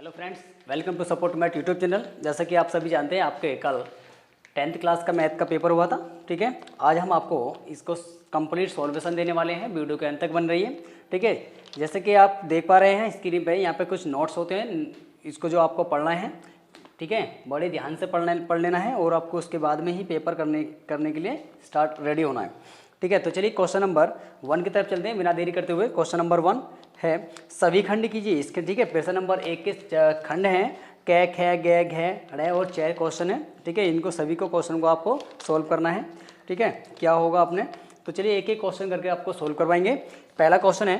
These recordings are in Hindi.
Hello friends, welcome to support math YouTube channel. जैसा कि आप सभी जानते हैं, आपके कल 10th क्लास का मैथ का पेपर हुआ था। ठीक है, आज हम आपको इसको कंप्लीट सॉल्यूशन देने वाले हैं। वीडियो के अंत तक बन रही है। ठीक है, जैसे कि आप देख पा रहे हैं स्क्रीन पे, यहाँ पे कुछ नोट्स होते हैं, इसको जो आपको पढ़ना है, ठीक है, बड़े ध्यान से पढ़ लेना है और आपको उसके बाद में ही पेपर करने के लिए स्टार्ट रेडी होना है। ठीक है, तो चलिए क्वेश्चन नंबर 1 की तरफ चलते हैं बिना देरी करते हुए। क्वेश्चन नंबर 1 है, सभी खंड कीजिए इसके। ठीक है, प्रश्न नंबर 1 के खंड हैं कै, खे, गे, घे, ड़े और चे क्वेश्चन है। ठीक है, इनको सभी को क्वेश्चन को आपको सोल्व करना है। ठीक है, क्या होगा आपने, तो चलिए एक एक क्वेश्चन करके आपको सोल्व करवाएंगे। पहला क्वेश्चन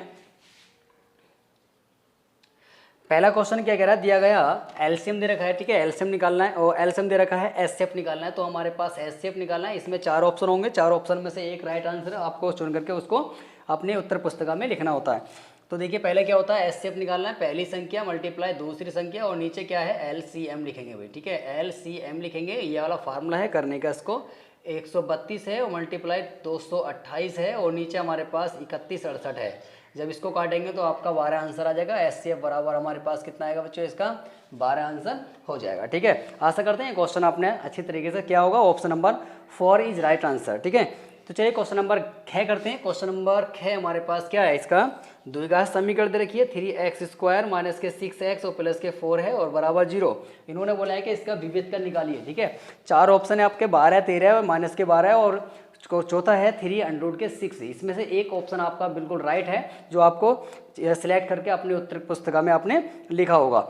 क्या कह रहा है, दिया गया एलसीएम दे रखा है। ठीक है, एलसीएम निकालना है और एलसीएम दे रखा है एचसीएफ निकालना है। तो हमारे पास एचसीएफ निकालना है। इसमें 4 ऑप्शन होंगे, 4 ऑप्शन में से एक राइट आंसर आपको चुन करके उसको अपने उत्तर पुस्तिका में लिखना होता है। तो देखिए पहले क्या होता है, एचसीएफ निकालना है, पहली संख्या मल्टीप्लाई दूसरी संख्या और नीचे क्या है एलसीएम लिखेंगे भाई। ठीक है, एलसीएम लिखेंगे, ये वाला फार्मूला है करने का। इसको 132 है और मल्टीप्लाई 228 है और नीचे हमारे पास 3168 है। जब इसको काटेंगे तो आपका 12 आंसर आ जाएगा। एचसीएफ बराबर हमारे पास कितना आएगा बच्चों, इसका 12 आंसर हो जाएगा। ठीक है, आशा करते हैं क्वेश्चन आपने अच्छी तरीके से क्या होगा, option number 4 is right answer. ठीक है, तो चलिए क्वेश्चन नंबर 6 करते हैं। क्वेश्चन नंबर 6 हमारे पास क्या है, इसका द्विघात समीकरण दे रखिए 3x² माइनस के 6x और प्लस के 4 है और बराबर 0। इन्होंने बोला है कि इसका विभेद निकालिए। ठीक है, 4 ऑप्शन है आपके, 12 है, 13 है और माइनस के 12 है और चौथा है 3√6। इसमें से एक ऑप्शन आपका बिल्कुल राइट है जो आपको सिलेक्ट करके अपने उत्तर पुस्तिका में आपने लिखा होगा।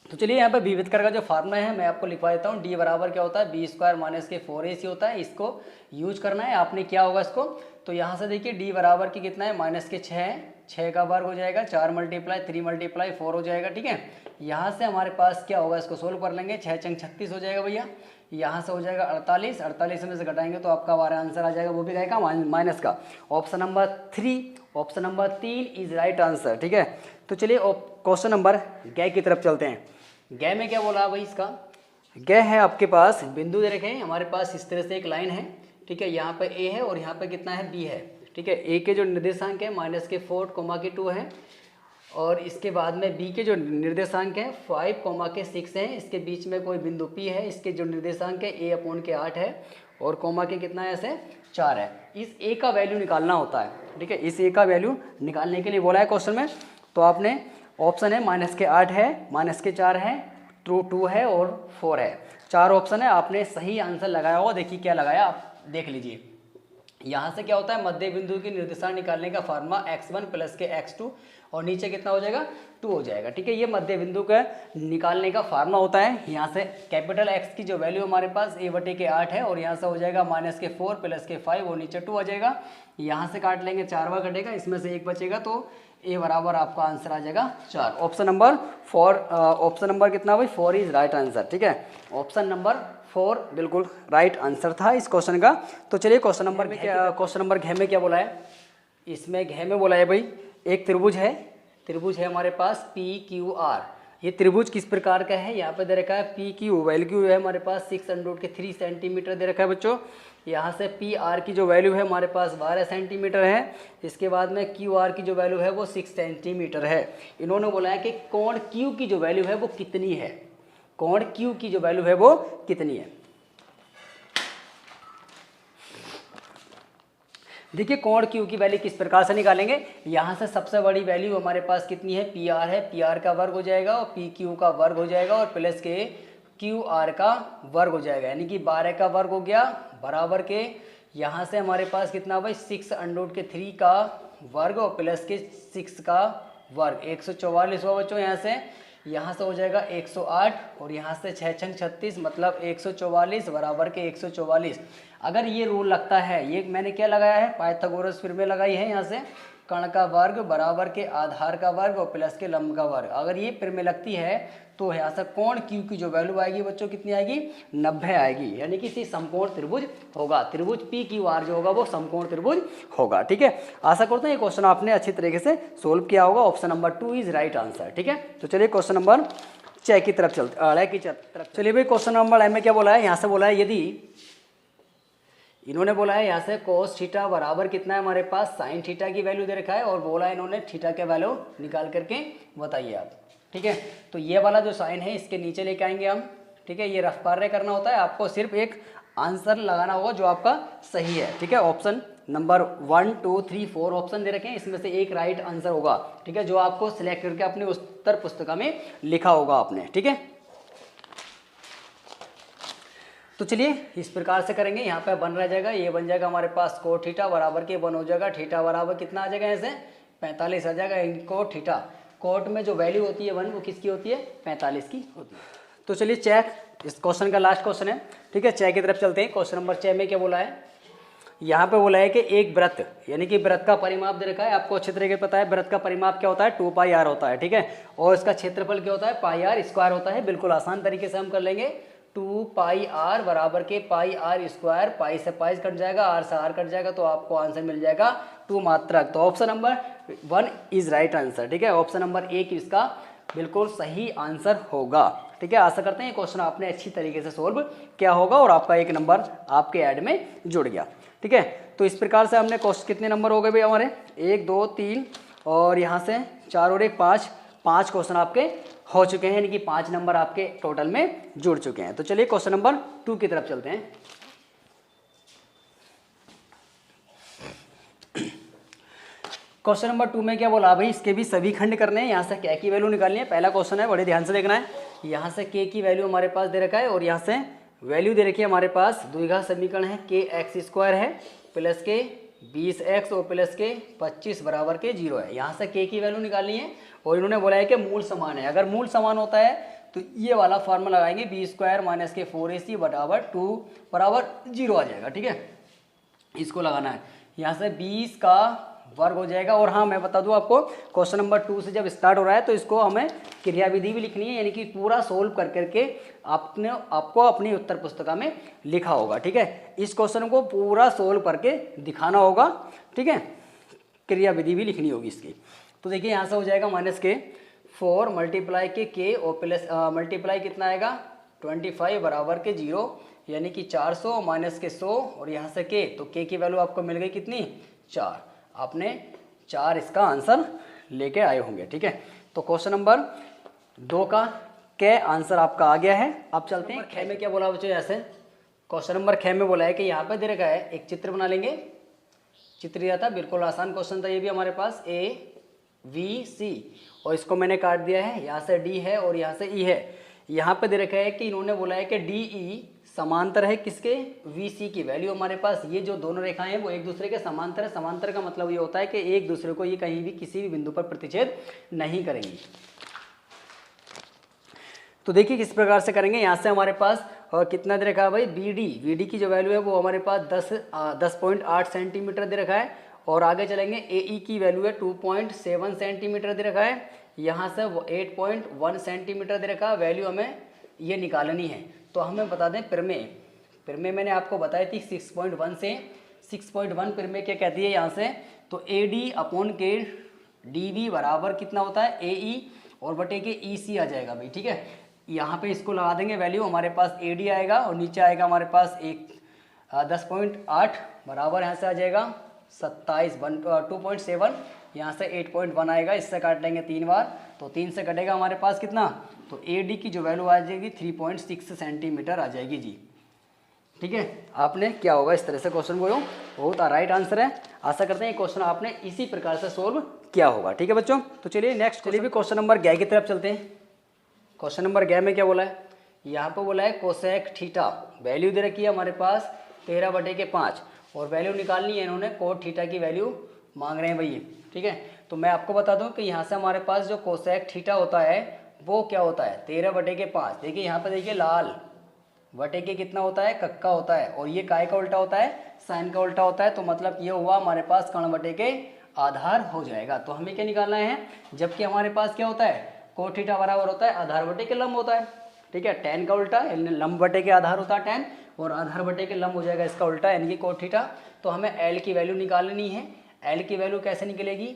तो चलिए यहाँ पे विभेदकर का जो फार्मूला है मैं आपको लिखवा देता हूँ। डी बराबर क्या होता है, b² माइनस के 4ac होता है। इसको यूज करना है आपने, क्या होगा इसको, तो यहाँ से देखिए डी बराबर की कितना है, माइनस के 6 का वर्ग हो जाएगा, 4 मल्टीप्लाई 3 मल्टीप्लाई 4 हो जाएगा। ठीक है, यहाँ से हमारे पास क्या होगा, इसको सोल्व कर लेंगे, 6 चंग 36 हो जाएगा भैया। यहाँ से हो जाएगा 48 में से घटाएंगे तो आपका 12 आंसर आ जाएगा, वो भी रहेगा माइनस का। Option number 3 is right answer. ठीक है, तो चलिए क्वेश्चन नंबर ग की तरफ चलते हैं। ग में क्या बोला भाई, इसका ग है आपके पास बिंदु दे रखे हैं हमारे पास, इस तरह से एक लाइन है। ठीक है, यहाँ पे ए है और यहाँ पे कितना है, बी है। ठीक है, ए के जो निर्देशांक है माइनस के 4 कोमा के 2 है और इसके बाद में बी के जो निर्देशांक है 5 कोमा के 6 है। इसके बीच में कोई बिंदु पी है, इसके जो निर्देशांक है a अपॉन के 8 है और कोमा के कितना है, ऐसे 4 है। इस a का वैल्यू निकालना होता है। ठीक है, इस a का वैल्यू निकालने के लिए बोला है क्वेश्चन में। तो आपने ऑप्शन है माइनस के 8 है, माइनस के 4 है, 2 है और 4 है। 4 ऑप्शन है, आपने सही आंसर लगाया होगा। देखिए क्या लगाया, आप देख लीजिए। यहाँ से क्या होता है, मध्य बिंदु की निर्देशांक निकालने का फार्मूला x1 प्लस के x2 और नीचे कितना हो जाएगा, 2 हो जाएगा। ठीक है, ये मध्य बिंदु का निकालने का फार्मूला होता है। यहाँ से कैपिटल X की जो वैल्यू हमारे पास a/8 है और यहाँ से हो जाएगा माइनस के 4 प्लस के 5 और नीचे 2 आ जाएगा। यहाँ से काट लेंगे, 4 बार कटेगा, इसमें से 1 बचेगा तो ए बराबर आपका आंसर आ जाएगा 4। ऑप्शन नंबर कितना भाई, 4 इज राइट आंसर। ठीक है, ऑप्शन नंबर 4 बिल्कुल राइट आंसर था इस क्वेश्चन का। तो चलिए क्वेश्चन नंबर घ में क्या बोला है, इसमें घ में बोला है भाई एक त्रिभुज है हमारे पास PQR। ये त्रिभुज किस प्रकार का है, यहाँ पे दे रखा है PQ, वैल्यू है हमारे पास 603 सेंटीमीटर दे रखा है बच्चों। यहाँ से PR की जो वैल्यू है हमारे पास 12 सेंटीमीटर है। इसके बाद में QR की जो वैल्यू है वो 6 सेंटीमीटर है। इन्होंने बोला है कि कोण Q की जो वैल्यू है वो कितनी है, कोण Q की जो वैल्यू है वो कितनी है। देखिए कोण Q की वैल्यू किस प्रकार से निकालेंगे, यहाँ से सबसे बड़ी वैल्यू हमारे पास कितनी है, PR है, PR का वर्ग हो जाएगा और PQ का वर्ग हो जाएगा और प्लस के QR का वर्ग हो जाएगा, यानी कि 12 का वर्ग हो गया बराबर के यहाँ से हमारे पास कितना भाई 6√3 का वर्ग और प्लस के 6 का वर्ग 144 हुआ बच्चों। यहाँ से हो जाएगा 108 और यहाँ से 6 छंग 36 मतलब 144 बराबर के 144। अगर ये रूल लगता है, ये मैंने क्या लगाया है, पाइथागोरस फिर में लगाई है, यहाँ से कर्ण का वर्ग बराबर के आधार का वर्ग और प्लस के लंब का वर्ग। अगर ये फिर में लगती है तो यहाँ से कोण Q की जो वैल्यू आएगी बच्चों कितनी आएगी, 90 आएगी, यानी कि इसी समकोण त्रिभुज होगा। त्रिभुज PQR जो होगा वो समकोण त्रिभुज होगा। ठीक है, आशा करते हैं ये क्वेश्चन आपने अच्छी तरीके से सोल्व किया होगा। Option number 2 is right answer. ठीक है, तो चलिए क्वेश्चन नंबर 6 की तरफ चलते चलिए भाई क्वेश्चन नंबर M में क्या बोला है, यहाँ से बोला है यदि इन्होंने बोला है यहाँ से cos थीटा बराबर कितना है हमारे पास sin थीटा की वैल्यू दे रखा है और बोला है इन्होंने थीटा के वैल्यू निकाल करके बताइए आप। ठीक है। तो ये वाला जो साइन है इसके नीचे लेके आएंगे हम, ठीक है। ये रफ कार्य करना होता है, आपको सिर्फ एक आंसर लगाना होगा जो आपका सही है, ठीक है। ऑप्शन नंबर 1 2 3 4 ऑप्शन दे रखे हैं, इसमें से एक राइट आंसर होगा, ठीक है, जो आपको सिलेक्ट करके अपने उत्तर पुस्तिका में लिखा होगा आपने, ठीक है। तो चलिए इस प्रकार से करेंगे, यहाँ पे बन रह जाएगा, ये बन जाएगा हमारे पास कोट थीटा बराबर के 1 हो जाएगा, थीटा बराबर कितना आ जाएगा, ऐसे 45 आ जाएगा कोट थीटा। कोट में जो वैल्यू होती है 1 वो किसकी होती है, 45 की होती है। तो चलिए चेक, इस क्वेश्चन का लास्ट क्वेश्चन है, ठीक है। चेक की तरफ चलते हैं। क्वेश्चन नंबर 6 में क्या बोला है, यहाँ पे बोला है कि एक वृत्त, यानी कि वृत्त का परिमाप दे रखा है, आपको अच्छे तरीके से पता है वृत्त का परिमाप क्या होता है, 2 पाई आर होता है, ठीक है। और इसका क्षेत्रफल क्या होता है, पाई आर स्क्वायर होता है। बिल्कुल आसान तरीके से हम कर लेंगे, 2 पाई आर बराबर के पाई आर स्क्वायर, पाई से पाई कट जाएगा, आर से आर कट जाएगा, तो आपको आंसर मिल जाएगा 2 मात्रक। तो option number 1 is right answer, ठीक है। ऑप्शन नंबर 1 इसका बिल्कुल सही आंसर होगा, ठीक है। आशा करते हैं ये क्वेश्चन आपने अच्छी तरीके से सोल्व किया होगा और आपका 1 नंबर आपके ऐड में जुड़ गया, ठीक है। तो इस प्रकार से हमने क्वेश्चन, कितने नंबर हो गए भाई हमारे, 1 2 3 और यहाँ से 4 और 1 5 क्वेश्चन आपके हो चुके हैं, यानी कि 5 नंबर आपके टोटल में जुड़ चुके हैं। तो चलिए क्वेश्चन नंबर 2 की तरफ चलते हैं। क्वेश्चन नंबर 2 में क्या बोला भाई, इसके भी सभी खंड करने हैं, यहाँ से k की वैल्यू निकालनी है। पहला क्वेश्चन है, बड़े ध्यान से देखना है। यहाँ से k की वैल्यू हमारे पास दे रखा है और यहाँ से वैल्यू दे रखी है हमारे पास, द्विघात समीकरण है, k x स्क्वायर है प्लस के 20x और प्लस के 25 बराबर के 0 है। यहाँ से k की वैल्यू निकालनी है और इन्होंने बोला है कि मूल समान है। अगर मूल समान होता है तो ये वाला फार्मूला लगाएंगे, बी स्क्वायर माइनस के 4ac बराबर 2 बराबर 0 आ जाएगा, ठीक है। इसको लगाना है, यहाँ से 20 का वर्ग हो जाएगा। और हाँ मैं बता दूं आपको, क्वेश्चन नंबर 2 से जब स्टार्ट हो रहा है तो इसको हमें क्रियाविधि भी लिखनी है, यानी कि पूरा सोल्व कर करके आपको अपनी उत्तर पुस्तिका में लिखा होगा, ठीक है। इस क्वेश्चन को पूरा सोल्व करके दिखाना होगा, ठीक है। क्रियाविधि भी लिखनी होगी इसकी। तो देखिए यहाँ से हो जाएगा माइनस के 4 मल्टीप्लाई के k और प्लस मल्टीप्लाई कितना आएगा 25 बराबर के 0, यानी कि 400 माइनस के 100 और यहाँ से k, तो k की वैल्यू आपको मिल गई कितनी 4। आपने 4 इसका आंसर लेके आए होंगे, ठीक है। तो क्वेश्चन नंबर 2 का के आंसर आपका आ गया है। अब चलते हैं ख में क्या बोला बच्चों, ऐसे क्वेश्चन नंबर 6 में बोला है कि यहाँ पे दे रखा है, एक चित्र बना लेंगे। चित्र दिया था, बिल्कुल आसान क्वेश्चन था ये भी हमारे पास, AVC और इसको मैंने काट दिया है, यहाँ से D है और यहाँ से E है। यहाँ पे दे रखा है कि इन्होंने बोला है कि DE समांतर है किसके, VC की। वैल्यू हमारे पास, ये जो दोनों रेखाएं हैं वो एक दूसरे के समांतर है। समांतर का मतलब ये होता है कि एक दूसरे को ये कहीं भी किसी भी बिंदु पर प्रतिच्छेद नहीं करेंगी। तो देखिए किस प्रकार से करेंगे। यहाँ से हमारे पास कितना दे रखा है भाई, BD की जो वैल्यू है वो हमारे पास 10.8 सेंटीमीटर दे रखा है। और आगे चलेंगे, AE की वैल्यू है 2.7 सेंटीमीटर दे रखा है। यहाँ से वो 8.1 सेंटीमीटर दे रखा है। वैल्यू हमें ये निकालनी है। तो हमें बता दें प्रमेय मैंने आपको बताई थी 6.1 से 6.1 प्रमेय क्या कहती है यहाँ से, तो AD अपॉन के DB बराबर कितना होता है AE और बटे के EC आ जाएगा भाई, ठीक है। यहाँ पे इसको लगा देंगे वैल्यू, हमारे पास AD आएगा और नीचे आएगा हमारे पास 10.8 बराबर यहाँ से आ जाएगा 2.7, यहाँ से 8.1 आएगा। इससे काट लेंगे 3 बार, तो 3 से कटेगा हमारे पास कितना, तो AD की जो वैल्यू आ जाएगी 3.6 सेंटीमीटर आ जाएगी जी, ठीक है। आपने क्या होगा इस तरह से क्वेश्चन को, बहुत राइट आंसर है। आशा करते हैं ये क्वेश्चन आपने इसी प्रकार से सोल्व किया होगा, ठीक है बच्चों। तो चलिए नेक्स्ट, चलिए भी क्वेश्चन नंबर 11 की तरफ चलते हैं। क्वेश्चन नंबर 11 में क्या बोला है, यहाँ पर बोला है कोसेक थीटा, वैल्यू दे रखी है हमारे पास 13/5 और वैल्यू निकालनी है इन्होंने, कोट थीटा की वैल्यू मांग रहे हैं भैया, ठीक है। तो मैं आपको बता दूं कि यहाँ से हमारे पास जो कोसेक थीटा होता है वो क्या होता है 13/5। देखिए यहाँ पर देखिए लाल बटे के कितना होता है कक्का होता है, और ये काय का उल्टा होता है साइन का उल्टा होता है। तो मतलब ये हुआ हमारे पास कर्ण बटे के आधार हो जाएगा। तो हमें क्या निकालना है, जबकि हमारे पास क्या होता है कोट थीटा बराबर होता है आधार बटे के लंब होता है, ठीक है। tan का उल्टा लंब बटे के आधार होता है tan, और आधार बटे के लंब हो जाएगा इसका उल्टा यानी कि कोट थीटा। तो हमें L की वैल्यू निकालनी है। L की वैल्यू कैसे निकलेगी,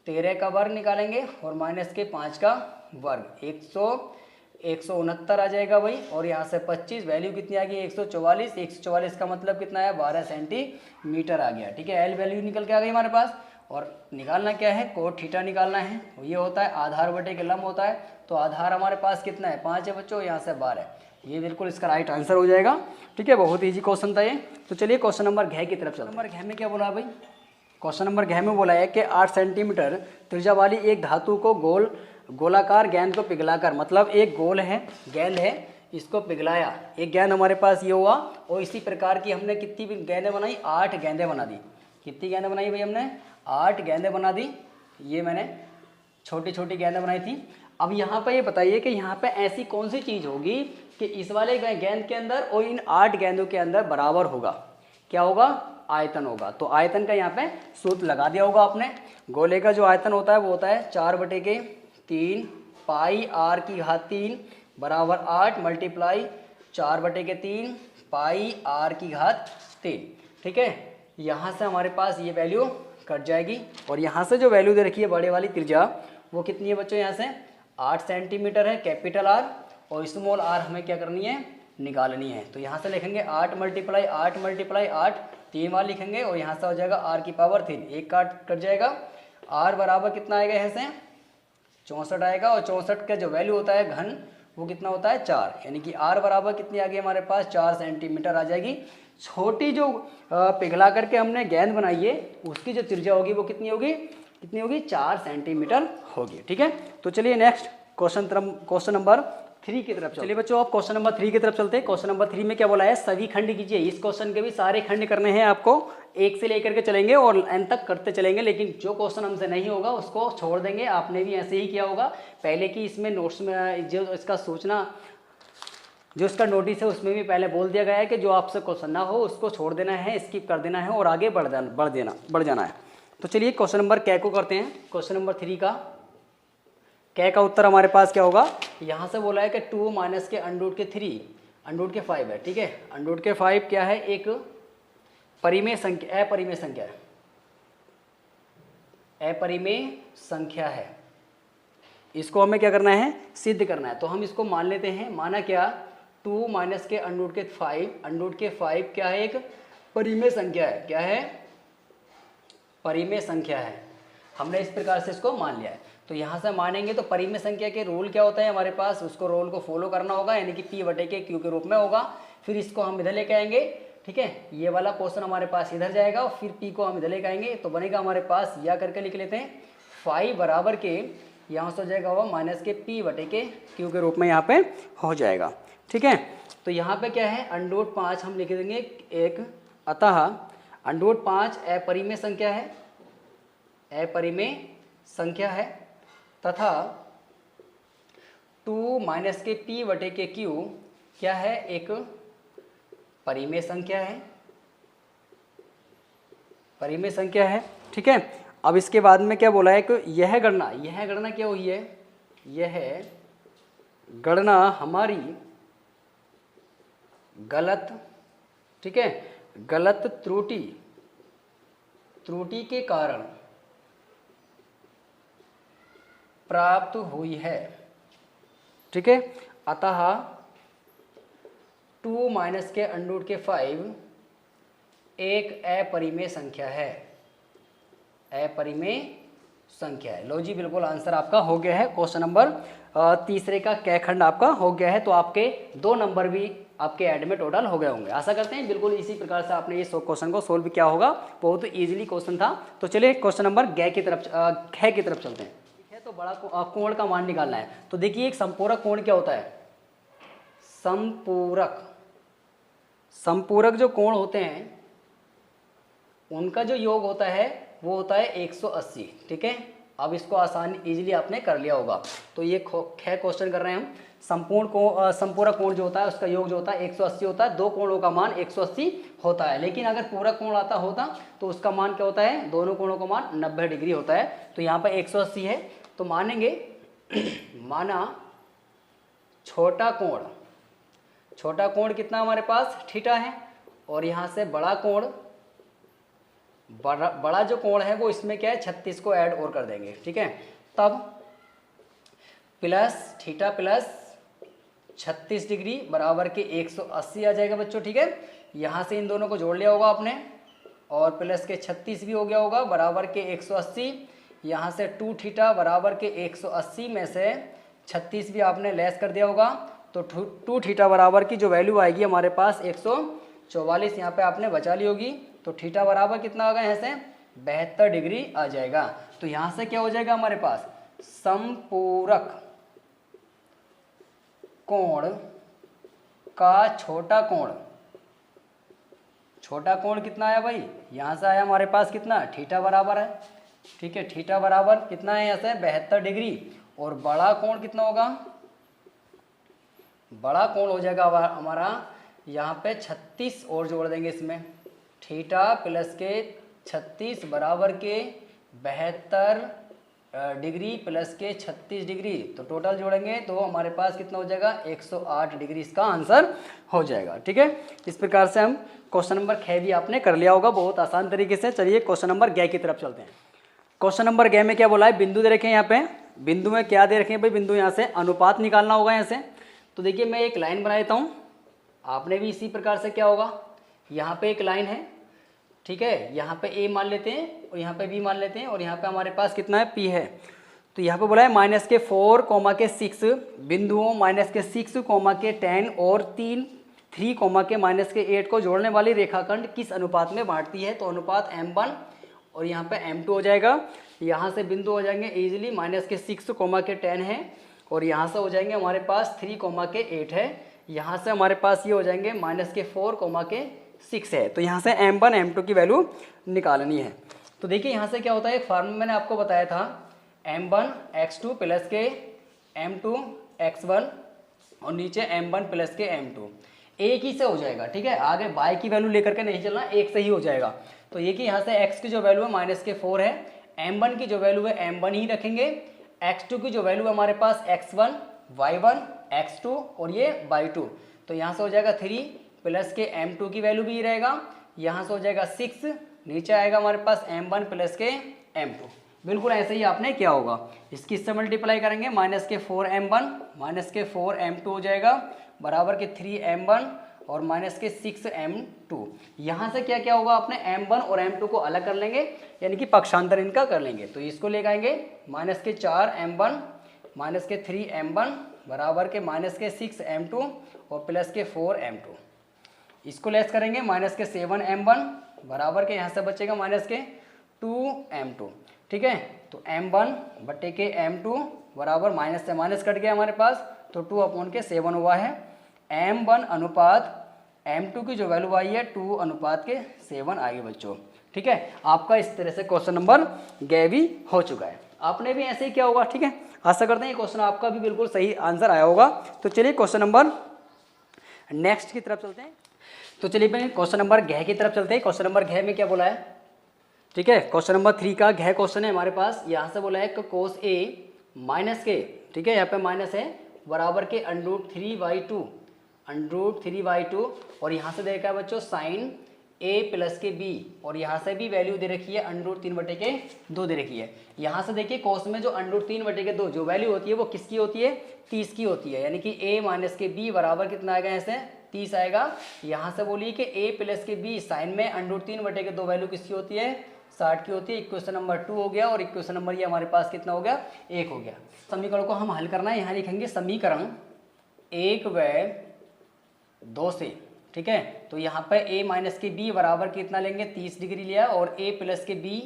13 का वर्ग निकालेंगे और माइनस के 5 का वर्ग, 169 आ जाएगा भाई। और यहाँ से 25, वैल्यू कितनी आ गई 144, 144 का मतलब कितना है 12 सेंटीमीटर आ गया, ठीक है। L वैल्यू निकल के आ गई हमारे पास। और निकालना क्या है कोट थीटा निकालना है, ये होता है आधार बटे के लंब होता है। तो आधार हमारे पास कितना है 5 है बच्चों, यहाँ से 12 है। ये बिल्कुल इसका राइट आंसर हो जाएगा। ठीक है, बहुत ईजी क्वेश्चन था ये। तो चलिए क्वेश्चन नंबर घ की तरफ चलते हैं। नंबर घ में क्या बोला भाई, क्वेश्चन नंबर घ में बोला है कि 8 सेंटीमीटर त्रिज्या वाली एक धातु को गोलाकार गेंद को पिघलाकर, मतलब एक गोल है गेंद है, इसको पिघलाया, एक गेंद हमारे पास ये हुआ, और इसी प्रकार की हमने कितनी गेंदें बनाई, 8 गेंदें बना दी। कितनी गेंदें बनाई भाई हमने, 8 गेंदें बना दी। ये मैंने छोटी छोटी गेंदें बनाई थी। अब यहाँ पे ये बताइए कि यहाँ पे ऐसी कौन सी चीज़ होगी कि इस वाले गेंद के अंदर और इन 8 गेंदों के अंदर बराबर होगा। क्या होगा, आयतन होगा। तो आयतन का यहाँ पे सूत्र लगा दिया होगा आपने। गोले का जो आयतन होता है वो होता है 4/3 पाई r की घात 3 बराबर 8 मल्टीप्लाई 4/3 पाई r की घात 3। ठीक है, यहाँ से हमारे पास ये वैल्यू कट जाएगी, और यहाँ से जो वैल्यू दे रखी है बड़े वाली त्रिज्या वो कितनी है बच्चों, यहाँ से 8 सेंटीमीटर है कैपिटल R, और स्मॉल r हमें क्या करनी है, निकालनी है। तो यहाँ से लिखेंगे 8 मल्टीप्लाई 8 3 बार लिखेंगे, और यहाँ से हो जाएगा r की पावर 3, एक कट जाएगा। r बराबर कितना आएगा, यहाँ से 64 आएगा, और 64 का जो वैल्यू होता है घन वो कितना होता है 4, यानी कि r बराबर कितनी आ गई हमारे पास 4 सेंटीमीटर आ जाएगी। छोटी जो पिघला करके हमने गेंद बनाई है उसकी जो त्रिज्या होगी वो कितनी होगी 4 सेंटीमीटर होगी। ठीक है, तो चलिए नेक्स्ट क्वेश्चन नंबर 3 की तरफ चलिए बच्चों, आप क्वेश्चन नंबर 3 की तरफ चलते हैं। क्वेश्चन नंबर 3 में क्या बोला है, सभी खंड कीजिए। इस क्वेश्चन के भी सारे खंड करने हैं आपको, एक से लेकर के चलेंगे और एन तक करते चलेंगे, लेकिन जो क्वेश्चन हमसे नहीं होगा उसको छोड़ देंगे। आपने भी ऐसे ही किया होगा पहले की, इसमें नोट्स में जो इसका सूचना जो इसका नोटिस है उसमें भी पहले बोल दिया गया है कि जो आपसे क्वेश्चन ना हो उसको छोड़ देना है, स्किप कर देना है और आगे बढ़ जाना है। तो चलिए क्वेश्चन नंबर कै को करते हैं। क्वेश्चन नंबर 3 का कै का उत्तर हमारे पास क्या होगा, यहाँ से बोला है कि 2 माइनस के अंडरूट के 3 अंडरूट के 5 है। ठीक है, अंडरूट के 5 क्या है, एक अपरिमेय संख्या है। इसको हमें क्या करना है, सिद्ध करना है। तो हम इसको मान लेते हैं, माना क्या, 2 माइनस के अंडरूट के 5, अंडरूट के 5 क्या है, एक परिमेय संख्या है। क्या है, परिमेय संख्या है। हमने इस प्रकार से इसको मान लिया है। तो यहाँ से मानेंगे तो परिमेय संख्या के रूल क्या होता है हमारे पास, उसको रूल को फॉलो करना होगा, यानी कि P/Q के रूप में होगा। फिर इसको हम इधर लेके आएंगे। ठीक है, ये वाला पोर्शन हमारे पास इधर जाएगा, और फिर P को हम इधर लेके आएंगे, तो बनेगा हमारे पास या करके लिख लेते हैं 5 बराबर के, यहाँ से हो जाएगा वो माइनस के P/Q के रूप में यहाँ पे हो जाएगा। ठीक है, तो यहाँ पे क्या है, अंडरूट 5 हम लिख देंगे एक, अतः अंडरूट 5 अपरिमेय संख्या है, तथा 2 माइनस के P/Q क्या है, एक परिमेय संख्या है। ठीक है, अब इसके बाद में क्या बोला है कि यह गणना क्या हुई है, यह गणना हमारी गलत, ठीक है, गलत त्रुटि के कारण प्राप्त हुई है। ठीक है, अतः 2 माइनस के अंडरूट के 5 एक अपरिमेय संख्या है, लो जी, बिल्कुल आंसर आपका हो गया है। क्वेश्चन नंबर 3 का कै खंड आपका हो गया है, तो आपके 2 नंबर भी आपके ऐड में टोटल हो गए होंगे। आशा करते हैं बिल्कुल इसी प्रकार से आपने ये क्वेश्चन को सोल्व किया होगा, बहुत इजीली क्वेश्चन था। तो चलिए क्वेश्चन नंबर ख की तरफ चलते हैं। ठीक है, तो बड़ा कोण का मान निकालना है। तो देखिए, एक संपूरक कोण क्या होता है, संपूरक जो कोण होते हैं उनका जो योग होता है वो होता है 180। ठीक है, अब इसको आसानी इजीली आपने कर लिया होगा। तो ये क्वेश्चन कर रहे हैं हम, संपूरक कोण जो होता है उसका योग जो होता है 180 होता है, दो कोणों का मान 180 होता है। लेकिन अगर पूरक कोण होता तो उसका मान क्या होता है, दोनों कोणों का मान 90 डिग्री होता है। तो यहाँ पर 180 है, तो मानेंगे माना छोटा कोण कितना हमारे पास थीटा है, और यहाँ से बड़ा जो कोण है वो इसमें क्या है 36 को ऐड और कर देंगे। ठीक है, तब प्लस थीटा प्लस 36 डिग्री बराबर के 180 आ जाएगा बच्चों। ठीक है, यहाँ से इन दोनों को जोड़ लिया होगा आपने, और प्लस के 36 भी हो गया होगा बराबर के 180। यहाँ से 2 थीटा बराबर के 180 में से 36 भी आपने लेस कर दिया होगा, तो 2 थीटा बराबर की जो वैल्यू आएगी हमारे पास 144 यहाँ पे आपने बचा ली होगी। तो थीटा बराबर कितना होगा यहाँ से 72 डिग्री आ जाएगा। तो यहाँ से क्या हो जाएगा हमारे पास समपूरक कोण का छोटा कोण कितना आया भाई, यहाँ से आया हमारे पास कितना थीटा बराबर है। ठीक है, थीटा बराबर कितना है यहाँ से 72 डिग्री। और बड़ा कोण कितना होगा, बड़ा कोण हो जाएगा हमारा यहाँ पे 36 और जोड़ देंगे इसमें, थीटा प्लस के 36 बराबर के 72 डिग्री प्लस के 36 डिग्री, तो टोटल जोड़ेंगे तो हमारे पास कितना हो जाएगा 108 डिग्री इसका आंसर हो जाएगा। ठीक है, इस प्रकार से हम क्वेश्चन नंबर 6 भी आपने कर लिया होगा बहुत आसान तरीके से। चलिए क्वेश्चन नंबर 11 की तरफ चलते हैं। क्वेश्चन नंबर 11 में क्या बोला है, बिंदु दे रखे हैं यहाँ पे, बिंदु में क्या दे रखे हैं भाई, बिंदु यहाँ से अनुपात निकालना होगा यहाँ से। तो देखिए मैं एक लाइन बना देता हूँ, आपने भी इसी प्रकार से क्या होगा, यहाँ पे एक लाइन है, ठीक है, यहाँ पे ए मान लेते हैं और यहाँ पे बी मान लेते हैं, और यहाँ पे हमारे पास कितना है पी है। तो यहाँ पे बोला है -4, 6 बिंदुओं -6, 10 और 3, -8 को जोड़ने वाली रेखाखंड किस अनुपात में बांटती है। तो अनुपात m1 और यहाँ पे m2 हो जाएगा। यहाँ से बिंदु हो जाएंगे इजीली -6, 10 है, और यहाँ से हो जाएंगे हमारे पास 3, 8 है। यहाँ से हमारे पास ये हो जाएंगे -4, 6 है। तो यहाँ से m1 m2 की वैल्यू निकालनी है। तो देखिए यहाँ से क्या होता है, एक फार्मूला मैंने आपको बताया था, m1 x2 प्लस के m2 x1 और नीचे m1 प्लस के m2, एक ही से हो जाएगा। ठीक है, आगे y की वैल्यू लेकर के नहीं चलना, एक से ही हो जाएगा। तो ये कि यहाँ से x की जो वैल्यू है -4 है, m1 की जो वैल्यू है m1 ही रखेंगे, x2 की जो वैल्यू है हमारे पास x1, y1, x2 और ये y2। तो यहाँ से हो जाएगा 3 प्लस के m2 की वैल्यू भी रहेगा, यहाँ से हो जाएगा 6, नीचे आएगा हमारे पास m1 प्लस के m2। बिल्कुल ऐसे ही आपने क्या होगा, इसकी इससे मल्टीप्लाई करेंगे, -4m1 -4m2 हो जाएगा बराबर के 3m1 और -6m2। यहाँ से क्या क्या होगा, आपने m1 और m2 को अलग कर लेंगे, यानी कि पक्षांतर इनका कर लेंगे। तो इसको ले आएंगे -4m1 -3m1 बराबर के -6m2 और प्लस के 4m2। इसको लेस करेंगे -7m1 बराबर के यहाँ से बचेगा -2m2। ठीक है, तो m1 बटे के m2 बराबर माइनस से माइनस कट गया हमारे पास, तो 2/7 हुआ है। m1 अनुपात m2 की जो वैल्यू आई है 2/7 आई है बच्चों। ठीक है, आपका इस तरह से क्वेश्चन नंबर 11 हो चुका है। आपने भी ऐसे ही क्या होगा। ठीक है, आशा करते हैं ये क्वेश्चन आपका भी बिल्कुल सही आंसर आया होगा। तो चलिए क्वेश्चन नंबर नेक्स्ट की तरफ चलते हैं। तो चलिए भाई क्वेश्चन नंबर 11 की तरफ चलते हैं। क्वेश्चन नंबर 11 में क्या बोला है, ठीक है, क्वेश्चन नंबर 3 का गह क्वेश्चन है हमारे पास। यहाँ से बोला है कि cos A माइनस के, ठीक है, यहाँ पे माइनस है, बराबर के √3/2 और यहाँ से देखा है बच्चों साइन A प्लस के B, और यहाँ से भी वैल्यू दे रखी है √3/2 दे रखी है। यहाँ से देखिए कोस में जो √3/2 जो वैल्यू होती है वो किसकी होती है, 30 की होती है, यानी कि A माइनस के B बराबर कितना आएगा, ऐसे 30 आएगा। यहाँ से बोलिए कि A प्लस के B साइन में √3/2 वैल्यू किसकी होती है, 60 की होती है। इक्वेशन नंबर 2 हो गया, और इक्वेशन नंबर ये हमारे पास कितना हो गया, 1 हो गया। समीकरण को हम हल करना है, यहाँ लिखेंगे समीकरण 1 व 2 से। ठीक है, तो यहाँ पे A माइनस के B बराबर कितना लेंगे, 30 डिग्री लिया, और A प्लस के B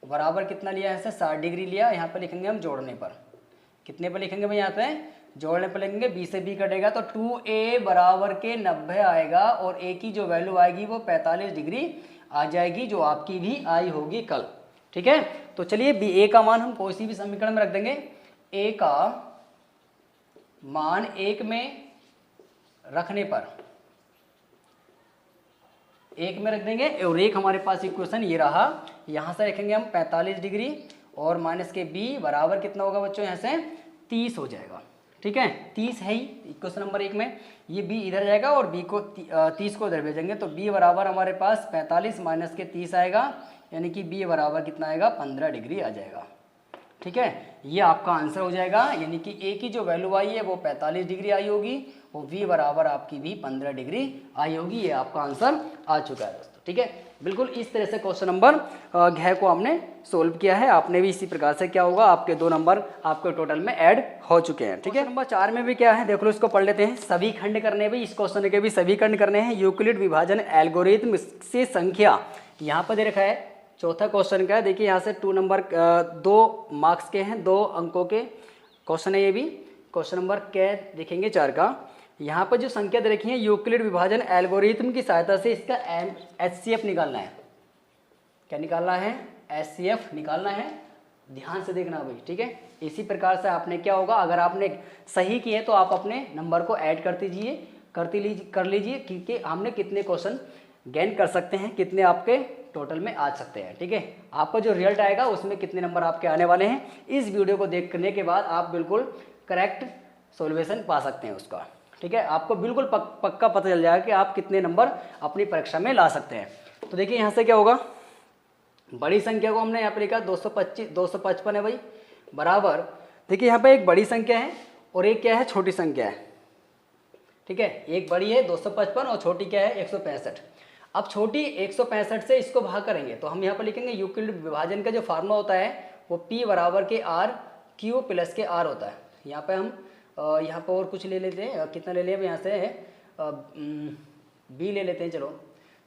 बराबर कितना लिया है, 60 डिग्री लिया। यहाँ पे लिखेंगे हम जोड़ने पर, कितने पर लिखेंगे भाई, यहाँ पे जोड़ने पर लिखेंगे, B से B कटेगा तो 2A बराबर के 90 आएगा, और A की जो वैल्यू आएगी वो 45 डिग्री आ जाएगी, जो आपकी भी आई होगी कल। ठीक है, तो चलिए A का मान हम कोई सी भी समीकरण में रख देंगे। A का मान 1 में रखने पर 1 में रख देंगे, और एक हमारे पास इक्वेशन ये रहा, यहाँ से रखेंगे हम 45 डिग्री, और माइनस के B बराबर कितना होगा बच्चों, यहाँ से 30 हो जाएगा। ठीक है, 30 है ही इक्वेशन नंबर 1 में, ये B इधर जाएगा और B को 30 को इधर भेजेंगे, तो B बराबर हमारे पास 45 माइनस के 30 आएगा, यानी कि B बराबर कितना आएगा, 15 डिग्री आ जाएगा। ठीक है, ये आपका आंसर हो जाएगा। यानी कि ए की जो वैल्यू आई है वो 45 डिग्री आई होगी और वी बराबर आपकी भी 15 डिग्री आई होगी। ये आपका आंसर आ चुका है दोस्तों। ठीक है, बिल्कुल इस तरह से क्वेश्चन नंबर घ को हमने सोल्व किया है। आपने भी इसी प्रकार से क्या होगा, आपके 2 नंबर आपके टोटल में ऐड हो चुके हैं। ठीक है, नंबर 4 में भी क्या है देख लो, इसको पढ़ लेते हैं। सभी खंड करने भी, इस क्वेश्चन के भी सभी खंड करने हैं। यूक्लिड विभाजन एल्गोरिथम से संख्या यहाँ पर दे रखा है। चौथा क्वेश्चन का है, देखिए यहाँ से 2 नंबर 2 मार्क्स के हैं, 2 अंकों के क्वेश्चन है। ये भी क्वेश्चन नंबर क्या देखेंगे 4 का। यहाँ पर जो संख्या दे रखी है, यूक्लिड विभाजन एल्गोरिथम की सहायता से इसका HCF निकालना है। क्या निकालना है? HCF निकालना है। ध्यान से देखना भाई। ठीक है, इसी प्रकार से आपने क्या होगा, अगर आपने सही किए तो आप अपने नंबर को ऐड कर लीजिए कि हमने कितने क्वेश्चन गेन कर सकते हैं, कितने आपके टोटल में आ सकते हैं। ठीक है, आपका जो रिजल्ट आएगा उसमें कितने नंबर आपके आने वाले हैं, इस वीडियो को देखने के बाद आप बिल्कुल करेक्ट सॉल्यूशन पा सकते हैं उसका। ठीक है, आपको बिल्कुल पक्का पता चल जाएगा कि आप कितने नंबर अपनी परीक्षा में ला सकते हैं। तो देखिए यहाँ से क्या होगा, बड़ी संख्या को हमने यहाँ पे लिखा 255 है भाई, बराबर। देखिए यहाँ पे एक बड़ी संख्या है और एक क्या है, छोटी संख्या है। ठीक है, एक बड़ी है 255 और छोटी क्या है 165। अब छोटी 165 से इसको भाग करेंगे तो हम यहाँ पर लिखेंगे यूक्लिड विभाजन का जो फार्मूला होता है वो P बराबर के R Q प्लस के R होता है। यहाँ पे हम यहाँ पर और कुछ ले लेते हैं, कितना ले लिया यहाँ से B ले लेते हैं। चलो,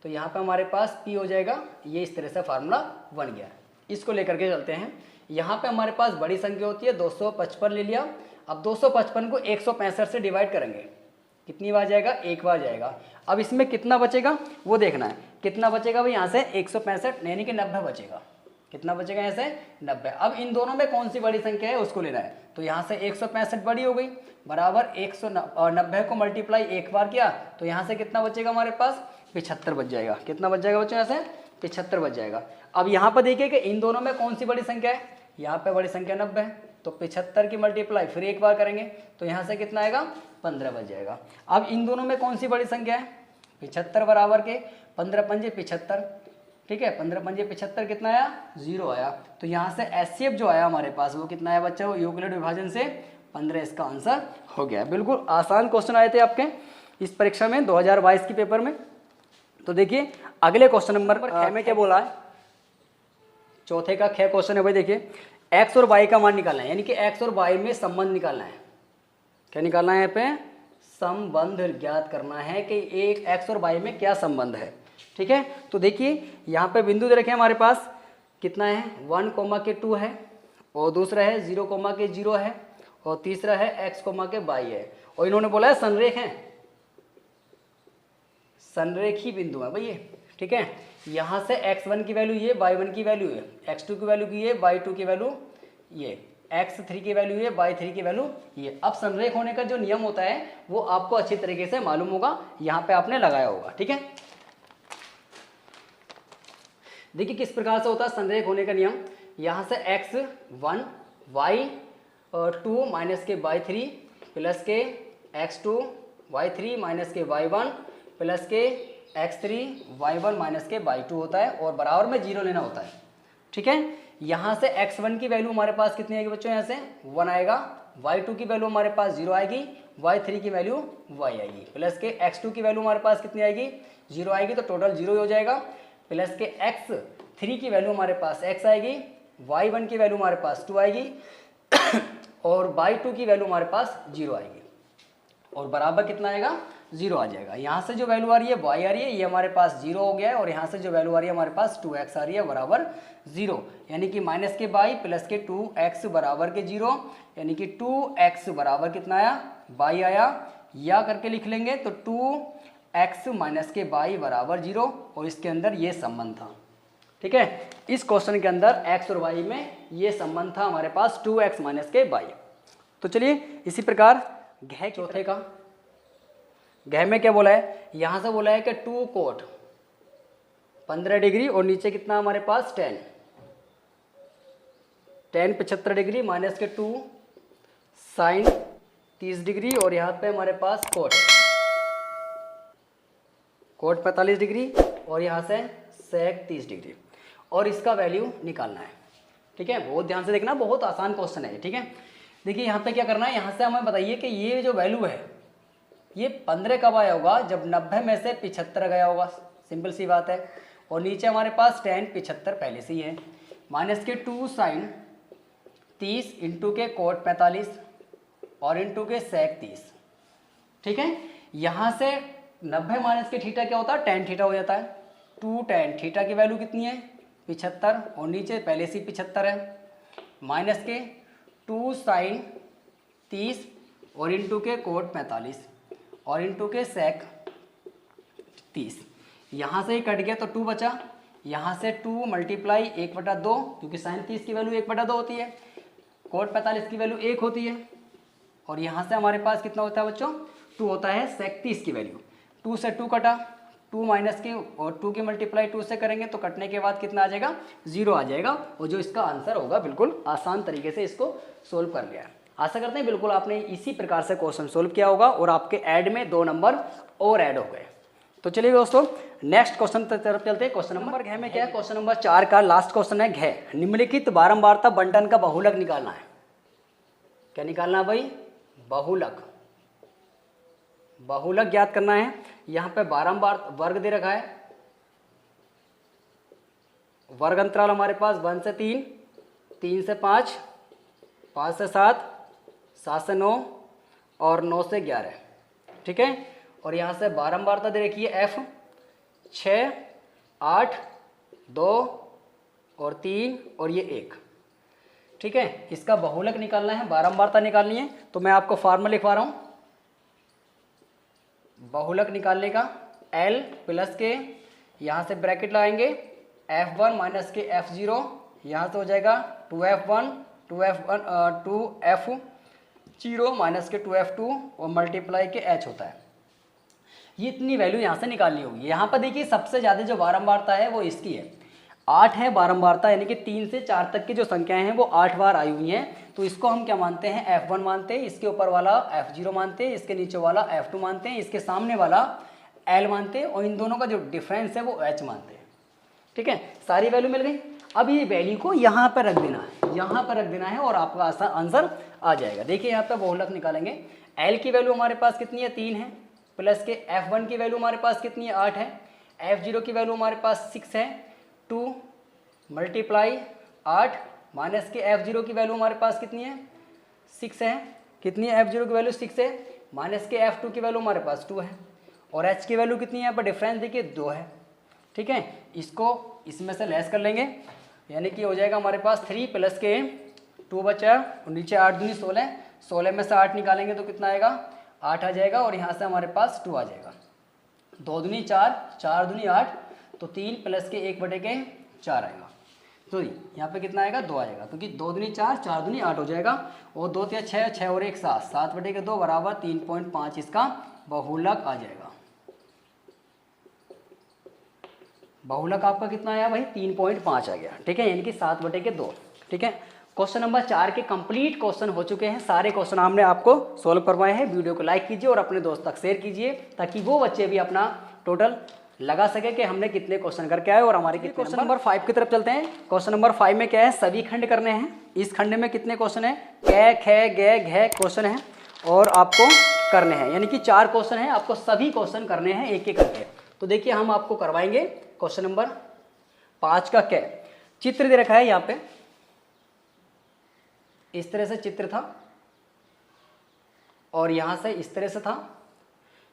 तो यहाँ पे हमारे पास P हो जाएगा, ये इस तरह से फार्मूला बन गया। इसको लेकर के चलते हैं। यहाँ पे हमारे पास बड़ी संख्या होती है 255 ले लिया। अब 255 को 165 से डिवाइड करेंगे, कितनी बार जाएगा, 1 बार जाएगा। अब इसमें कितना बचेगा वो देखना है। कितना बचेगा भाई, यहाँ से 165 यानी कि 90 बचेगा। कितना बचेगा यहाँ से 90। अब इन दोनों में कौन सी बड़ी संख्या है उसको लेना है। तो यहाँ से 165 बड़ी हो गई, बराबर 190 को मल्टीप्लाई 1 बार किया तो यहाँ से कितना बचेगा हमारे पास, 75 बच जाएगा। कितना बच जाएगा बच्चों, यहाँ से 75 बच जाएगा। अब यहाँ पर देखिए कि इन दोनों में कौन सी बड़ी संख्या है, यहाँ पे बड़ी संख्या 90 है, तो 75 की मल्टीप्लाई फिर 1 बार करेंगे तो यहाँ से कितना आएगा, 15 बच जाएगा। अब इन दोनों में कौन सी बड़ी संख्या है, 75 बराबर के 15 पंजे 75। ठीक है, 15 पंजे 75 कितना आया, 0 आया। तो यहाँ से HCF जो आया हमारे पास वो कितना आया बच्चा, यूक्लिड विभाजन से 15 इसका आंसर हो गया। बिल्कुल आसान क्वेश्चन आए थे आपके इस परीक्षा में 2022 की पेपर में। तो देखिए अगले क्वेश्चन नंबर ख में क्या बोला है, चौथे का ख क्वेश्चन है भाई। देखिए x और y का मान निकालना है, यानी कि x और y में संबंध निकालना है। क्या निकालना है, यहाँ पे संबंध ज्ञात करना है कि एक x और y में क्या संबंध है। ठीक है, तो देखिए यहाँ पे बिंदु दे रखे हैं हमारे पास, कितना है 1,2 है और दूसरा है 0,0 है और तीसरा है x,y है। और इन्होंने बोला है संरेख है, संरेखी बिंदु है भाई ये। ठीक है, यहाँ से x1 की वैल्यू ये, y1 की वैल्यू ये, x2 की वैल्यू की ये, y2 की वैल्यू ये, x3 की वैल्यू ये, y3 की वैल्यू ये। अब संरेख होने का जो नियम होता है वो आपको अच्छी तरीके से मालूम होगा, यहाँ पे आपने लगाया होगा। ठीक है, देखिए किस प्रकार से होता है संरेख होने का नियम। यहाँ से x1 y2 माइनस के y3 प्लस के x2 y3 माइनस के y1 प्लस के x3 y1 माइनस के y2 होता है और बराबर में 0 लेना होता है। ठीक है, यहाँ से x1 की वैल्यू हमारे पास कितनी आएगी बच्चों, यहाँ से 1 आएगा, y2 की वैल्यू हमारे पास 0 आएगी, y3 की वैल्यू y आएगी, प्लस के x2 की वैल्यू हमारे पास कितनी आएगी, 0 आएगी, तो टोटल 0 हो जाएगा। प्लस के x3 की वैल्यू हमारे पास x आएगी, y1 की वैल्यू हमारे पास 2 आएगी और y2 की वैल्यू हमारे पास 0 आएगी और बराबर कितना आएगा, 0 आ जाएगा। यहाँ से जो वैल्यू आ रही है y आ रही है, ये हमारे पास 0 हो गया है और यहाँ से जो वैल्यू आ रही है हमारे पास 2x आ रही है बराबर 0, यानी कि माइनस के y प्लस के 2x बराबर के 0, यानी कि 2x बराबर कितना आया, y आया, या करके लिख लेंगे तो 2x माइनस के y बराबर 0 और इसके अंदर ये संबंध था। ठीक है, इस क्वेश्चन के अंदर x और y में ये संबंध था हमारे पास 2x माइनस के y। तो चलिए इसी प्रकार घ चौथे का, घ में क्या बोला है, यहाँ से बोला है कि 2 कोट 15 डिग्री और नीचे कितना हमारे पास tan 75 डिग्री माइनस के 2 साइन 30 डिग्री और यहाँ पे हमारे पास कोट 45 डिग्री और यहाँ से सेक 30 डिग्री और इसका वैल्यू निकालना है। ठीक है, बहुत ध्यान से देखना, बहुत आसान क्वेश्चन है, ठीक है। देखिए यहाँ पे क्या करना है, यहाँ से हमें बताइए कि ये जो वैल्यू है ये 15 कब आया होगा, जब 90 में से 75 गया होगा, सिंपल सी बात है। और नीचे हमारे पास tan 75 पहले से ही है, माइनस के 2 sin 30 इंटू के cot 45 और इंटू के sec 30, ठीक है। यहाँ से 90 माइनस के थीटा क्या होता है, tan थीटा हो जाता है। 2 tan थीटा की वैल्यू कितनी है 75, और नीचे पहले से 75 है, माइनस के 2 sin 30 और इंटू के cot 45 और इंटू के sec 30। यहाँ से ही कट गया तो 2 बचा, यहाँ से 2 मल्टीप्लाई 1/2, क्योंकि sin 30 की वैल्यू 1/2 होती है, cot 45 की वैल्यू 1 होती है, और यहाँ से हमारे पास कितना होता है बच्चों 2 होता है sec 30 की वैल्यू। 2 से 2 कटा, 2 माइनस के और 2 की मल्टीप्लाई 2 से करेंगे तो कटने के बाद कितना आ जाएगा 0 आ जाएगा, और जो इसका आंसर होगा बिल्कुल आसान तरीके से इसको सोल्व कर लिया है। आशा करते हैं बिल्कुल आपने इसी प्रकार से क्वेश्चन सोल्व किया होगा और आपके ऐड में 2 नंबर और ऐड हो गए। तो चलिए दोस्तों नेक्स्ट क्वेश्चन की तरफ चलते हैं। क्वेश्चन नंबर घ में क्या है, क्वेश्चन नंबर 4 का लास्ट क्वेश्चन है घ। निम्नलिखित बारंबारता बंटन का बहुलक निकालना है। क्या निकालना है भाई, बहुलक, बहुलक ज्ञात करना है। यहाँ पे बारंबार वर्ग दे रखा है, वर्ग अंतराल हमारे पास 1 से 3, 3 से 5, 5 से 7, 7 से 9 और 9 से 11, ठीक है। और यहाँ से बारंबारता दे रखी है f 6, 8, 2 और 3 और ये 1, ठीक है। इसका बहुलक निकालना है, बारंबारता निकालनी है, तो मैं आपको फार्मूला लिखवा रहा हूँ बहुलक निकालने का। L प्लस के, यहाँ से ब्रैकेट लगाएंगे, f1 माइनस के f0, यहाँ से हो जाएगा 2f1 2f0 माइनस के 2f2 और मल्टीप्लाई के h होता है। ये इतनी वैल्यू यहाँ से निकालनी होगी। यहाँ पर देखिए सबसे ज़्यादा जो बारंबारता है वो इसकी है, 8 है बारंबारता, यानी कि 3 से 4 तक की जो संख्याएं हैं वो 8 बार आई हुई हैं। तो इसको हम क्या मानते हैं f1 मानते हैं, इसके ऊपर वाला f0 मानते हैं, इसके नीचे वाला f2 मानते हैं, इसके सामने वाला l मानते हैं, और इन दोनों का जो डिफरेंस है वो h मानते हैं, ठीक है। सारी वैल्यू मिल गई। अब ये वैल्यू को यहाँ पर रख देना है, यहाँ पर रख देना है और आपका आंसर आ जाएगा। देखिए यहाँ पर बहुलक निकालेंगे, l की वैल्यू हमारे पास कितनी है 3 है, प्लस के f1 की वैल्यू हमारे पास कितनी है 8 है, f0 की वैल्यू हमारे पास 6 है, 2 मल्टीप्लाई 8 माइनस के f0 की वैल्यू हमारे पास कितनी है 6 है, कितनी है f0 की वैल्यू 6 है, माइनस के f2 की वैल्यू हमारे पास 2 है, और h की वैल्यू कितनी है यहाँ पर डिफरेंस देखिए 2 है, ठीक है। इसको इसमें से लेस कर लेंगे, यानी कि हो जाएगा हमारे पास 3 प्लस के 2 बचा, और नीचे 8 दूनी 16, 16 में से 8 निकालेंगे तो कितना आएगा 8 आ जाएगा, और यहाँ से हमारे पास 2 आ जाएगा, 2 दूनी 4, 4 दूनी 8, तो 3 प्लस के 1/4 आएगा। तो यहाँ पे कितना आएगा 2 आएगा, क्योंकि 2 दूनी 4, 4 दूनी 8 हो जाएगा, और 2 या 6, 6 और 1 7, 7/2 बराबर 3.5 इसका बहुलक आ जाएगा। बहुलक आपका कितना आया भाई 3.5 आ गया, ठीक है, यानी कि 7/2, ठीक है। क्वेश्चन नंबर 4 के कंप्लीट क्वेश्चन हो चुके हैं, सारे क्वेश्चन हमने आपको सोल्व करवाए हैं। वीडियो को लाइक कीजिए और अपने दोस्त तक शेयर कीजिए, ताकि वो बच्चे भी अपना टोटल लगा सके कि हमने कितने क्वेश्चन करके आए और हमारे कितने। क्वेश्चन नंबर 5 की तरफ चलते हैं। क्वेश्चन नंबर 5 में क्या है, सभी खंड करने हैं। इस खंड में कितने क्वेश्चन है, कै खे गे घे क्वेश्चन है और आपको करने हैं, यानी कि 4 क्वेश्चन है, आपको सभी क्वेश्चन करने हैं एक एक करके। तो देखिए हम आपको करवाएंगे क्वेश्चन नंबर 5 का कै। चित्र दे रखा है यहाँ पे, इस तरह से चित्र था और यहाँ से इस तरह से था।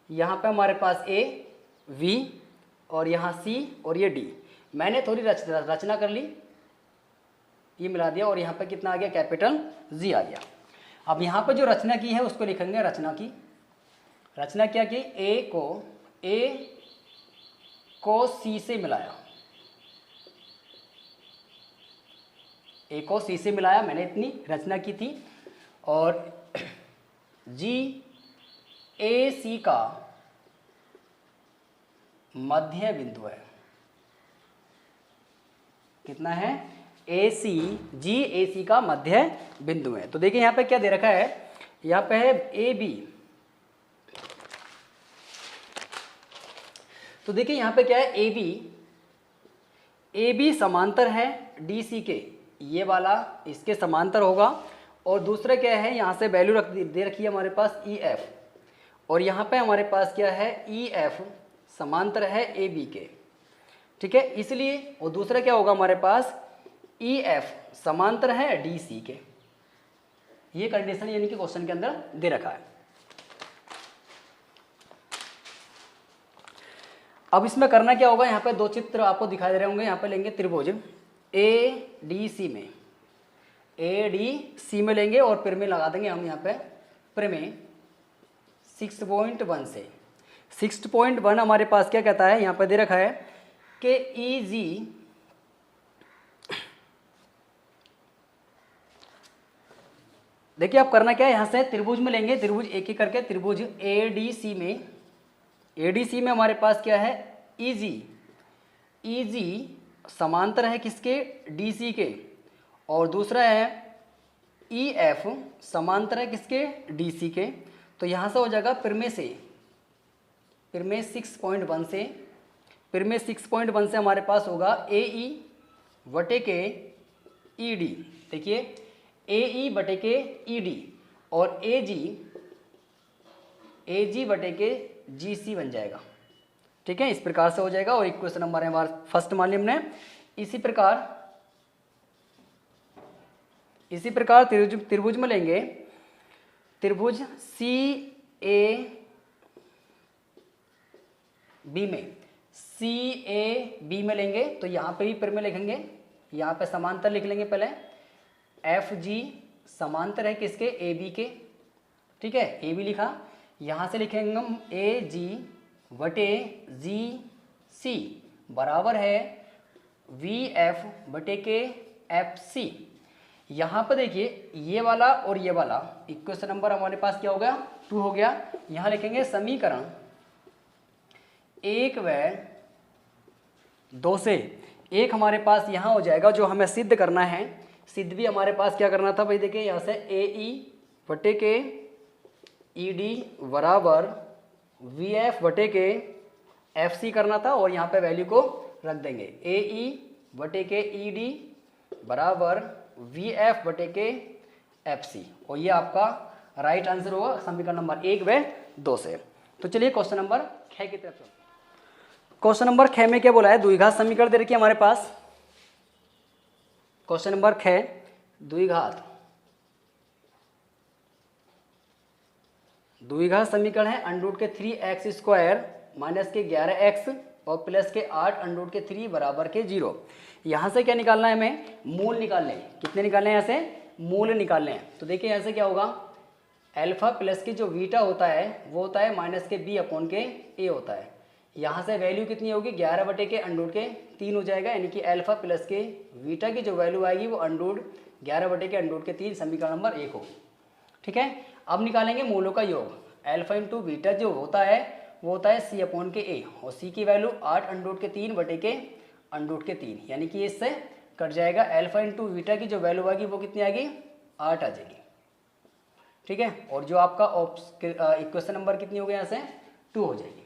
यहाँ पे हमारे पास A, V और यहाँ C और ये D। मैंने थोड़ी रचना कर ली, ये मिला दिया, और यहाँ पे कितना आ गया कैपिटल G आ गया। अब यहाँ पे जो रचना की है उसको लिखेंगे रचना की। रचना क्या की, A को C से मिलाया, A को C से मिलाया, मैंने इतनी रचना की थी। और GAC का मध्य बिंदु है, कितना है GAC का मध्य बिंदु है। तो देखिए यहाँ पे क्या दे रखा है, यहाँ पे है AB। तो देखिए यहाँ पे क्या है AB समांतर है DC के, ये वाला इसके समांतर होगा, और दूसरा क्या है, यहाँ से वैल्यू दे रखी है हमारे पास ई एफ, और यहाँ पे हमारे पास क्या है, ई एफ समांतर है ए बी के, ठीक है, इसलिए। और दूसरा क्या होगा हमारे पास, ई एफ समांतर है डी सी के। ये कंडीशन यानी कि क्वेश्चन के अंदर दे रखा है। अब इसमें करना क्या होगा, यहाँ पे दो चित्र आपको दिखाई दे रहे होंगे। यहाँ पे लेंगे त्रिभुज ए डी सी में, ए डी सी में लेंगे और पिरमे लगा देंगे हम यहाँ पे। पिरमे 6.1 से 6.1 हमारे पास क्या कहता है, यहाँ पे दे रखा है कि ई जी देखिए आप करना क्या है, यहाँ से त्रिभुज में लेंगे, त्रिभुज एक एक करके त्रिभुज ए डी सी में, ए डी सी में हमारे पास क्या है, ई जी समांतर है किसके, डी सी के, और दूसरा है ई एफ समांतर है किसके, डी सी के। तो यहाँ से हो जाएगा पिरमे 6.1 से हमारे पास होगा ए ई बटे के ई डी। देखिए ए ई बटे के ई डी और ए जी बटे के जी सी बन जाएगा, ठीक है, इस प्रकार से हो जाएगा। और इक्वेशन नंबर हमारा फर्स्ट मान लिया हमने। इसी प्रकार त्रिभुज में लेंगे, त्रिभुज सी ए बी में लेंगे, तो यहाँ पे भी पिरमे लिखेंगे, यहाँ पे समांतर लिख लेंगे पहले। एफ जी समांतर है किसके, ए बी के, ठीक है, ए बी लिखा। यहाँ से लिखेंगे हम ए जी बटे जी सी बराबर है वी एफ बटे के एफ सी। यहाँ पर देखिए ये वाला और ये वाला इक्वेशन नंबर हमारे पास क्या हो गया, 2 हो गया। यहाँ लिखेंगे समीकरण 1 व 2 से 1 हमारे पास यहाँ हो जाएगा, जो हमें सिद्ध करना है। सिद्ध भी हमारे पास क्या करना था भाई, देखिए यहाँ से ए ई बटे के ई डी बराबर वी एफ बटे के एफ सी करना था, और यहाँ पे वैल्यू को रख देंगे। ए ई बटे के ई डी बराबर वी एफ बटे के एफ सी, और ये आपका राइट आंसर होगा समीकरण नंबर 1 व 2 से। तो चलिए क्वेश्चन नंबर 6 की तरफ। क्वेश्चन नंबर 6 में क्या बोला है, द्विघात समीकरण दे रखी है हमारे पास। क्वेश्चन नंबर 6 द्विघात समीकरण है। अंडरूट के 3x² माइनस के 11x और प्लस के 8 अंडरूट के 3 बराबर के 0। यहाँ से क्या निकालना है हमें, मूल निकालने हैं। कितने निकालने हैं, यहाँ से मूल निकालने हैं। तो देखिए यहाँ से क्या होगा, अल्फा प्लस की जो बीटा होता है वो होता है माइनस के बी अपॉन के ए होता है। यहाँ से वैल्यू कितनी होगी, 11 बटे के अंडरूट के 3 हो जाएगा, यानी कि अल्फा प्लस के बीटा की जो वैल्यू आएगी वो अंडरूट 11 बटे के अंडरूट के 3 समीकरण नंबर 1 हो, ठीक है। अब निकालेंगे मूलों का योग। अल्फा इंटू बीटा जो होता है वो होता है सी अपॉन के ए, और सी की वैल्यू 8 अंडरूट के 3 बटे के अंडरूट के 3, यानी कि इससे कट जाएगा। अल्फा इंटू बीटा की जो वैल्यू आएगी वो कितनी आएगी, 8 आ जाएगी, ठीक है। और जो आपका इक्वेशन नंबर कितनी हो गई, यहाँ से 2 हो जाएगी।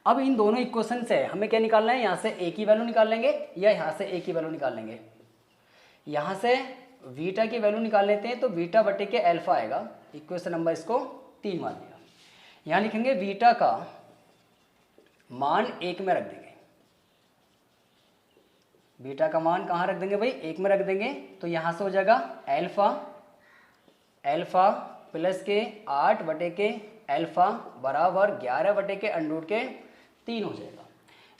अब इन दोनों इक्वेशन से हमें क्या निकालना है, यहाँ से ए की वैल्यू निकाल लेंगे या यहाँ से ए की वैल्यू निकाल लेंगे। यहाँ से बीटा की वैल्यू निकाल लेते हैं, तो बीटा बटे के अल्फा आएगा। इक्वेशन नंबर इसको 3 मान लिया। यहाँ लिखेंगे बीटा का मान 1 में रख देंगे। बीटा का मान कहाँ रख देंगे भाई, 1 में रख देंगे। तो यहाँ से हो जाएगा अल्फा प्लस के 8 बटे के अल्फा बराबर 11 बटे के अंडरूट के 3 हो जाएगा।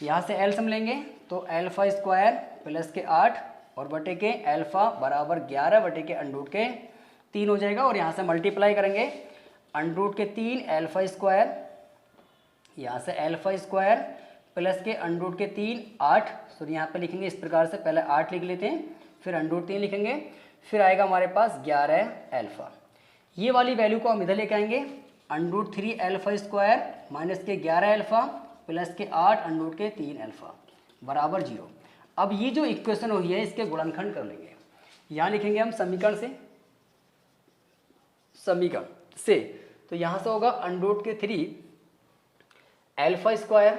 यहाँ से एलसीएम लेंगे तो अल्फा स्क्वायर प्लस के 8 और बटे के अल्फा बराबर 11 बटे के अंडरूट के 3 हो जाएगा। और यहाँ से मल्टीप्लाई करेंगे अंडरूट के 3 अल्फा स्क्वायर, यहाँ से अल्फा स्क्वायर प्लस के अंडरूट के 3 8। तो यहाँ पे लिखेंगे इस प्रकार से, पहले 8 लिख लेते हैं, फिर अंडरूट 3 लिखेंगे, फिर आएगा हमारे पास 11 अल्फा। ये वाली वैल्यू को हम इधर लेके आएंगे, अंडरूट 3 अल्फा स्क्वायर माइनस के 11 अल्फा प्लस के 8 अंडरूट के 3 अल्फा बराबर 0। अब ये जो इक्वेशन हुई है इसके गुणनखंड कर लेंगे। यहाँ लिखेंगे हम समीकरण से, तो यहाँ से होगा अंडरूट के 3 अल्फा स्क्वायर,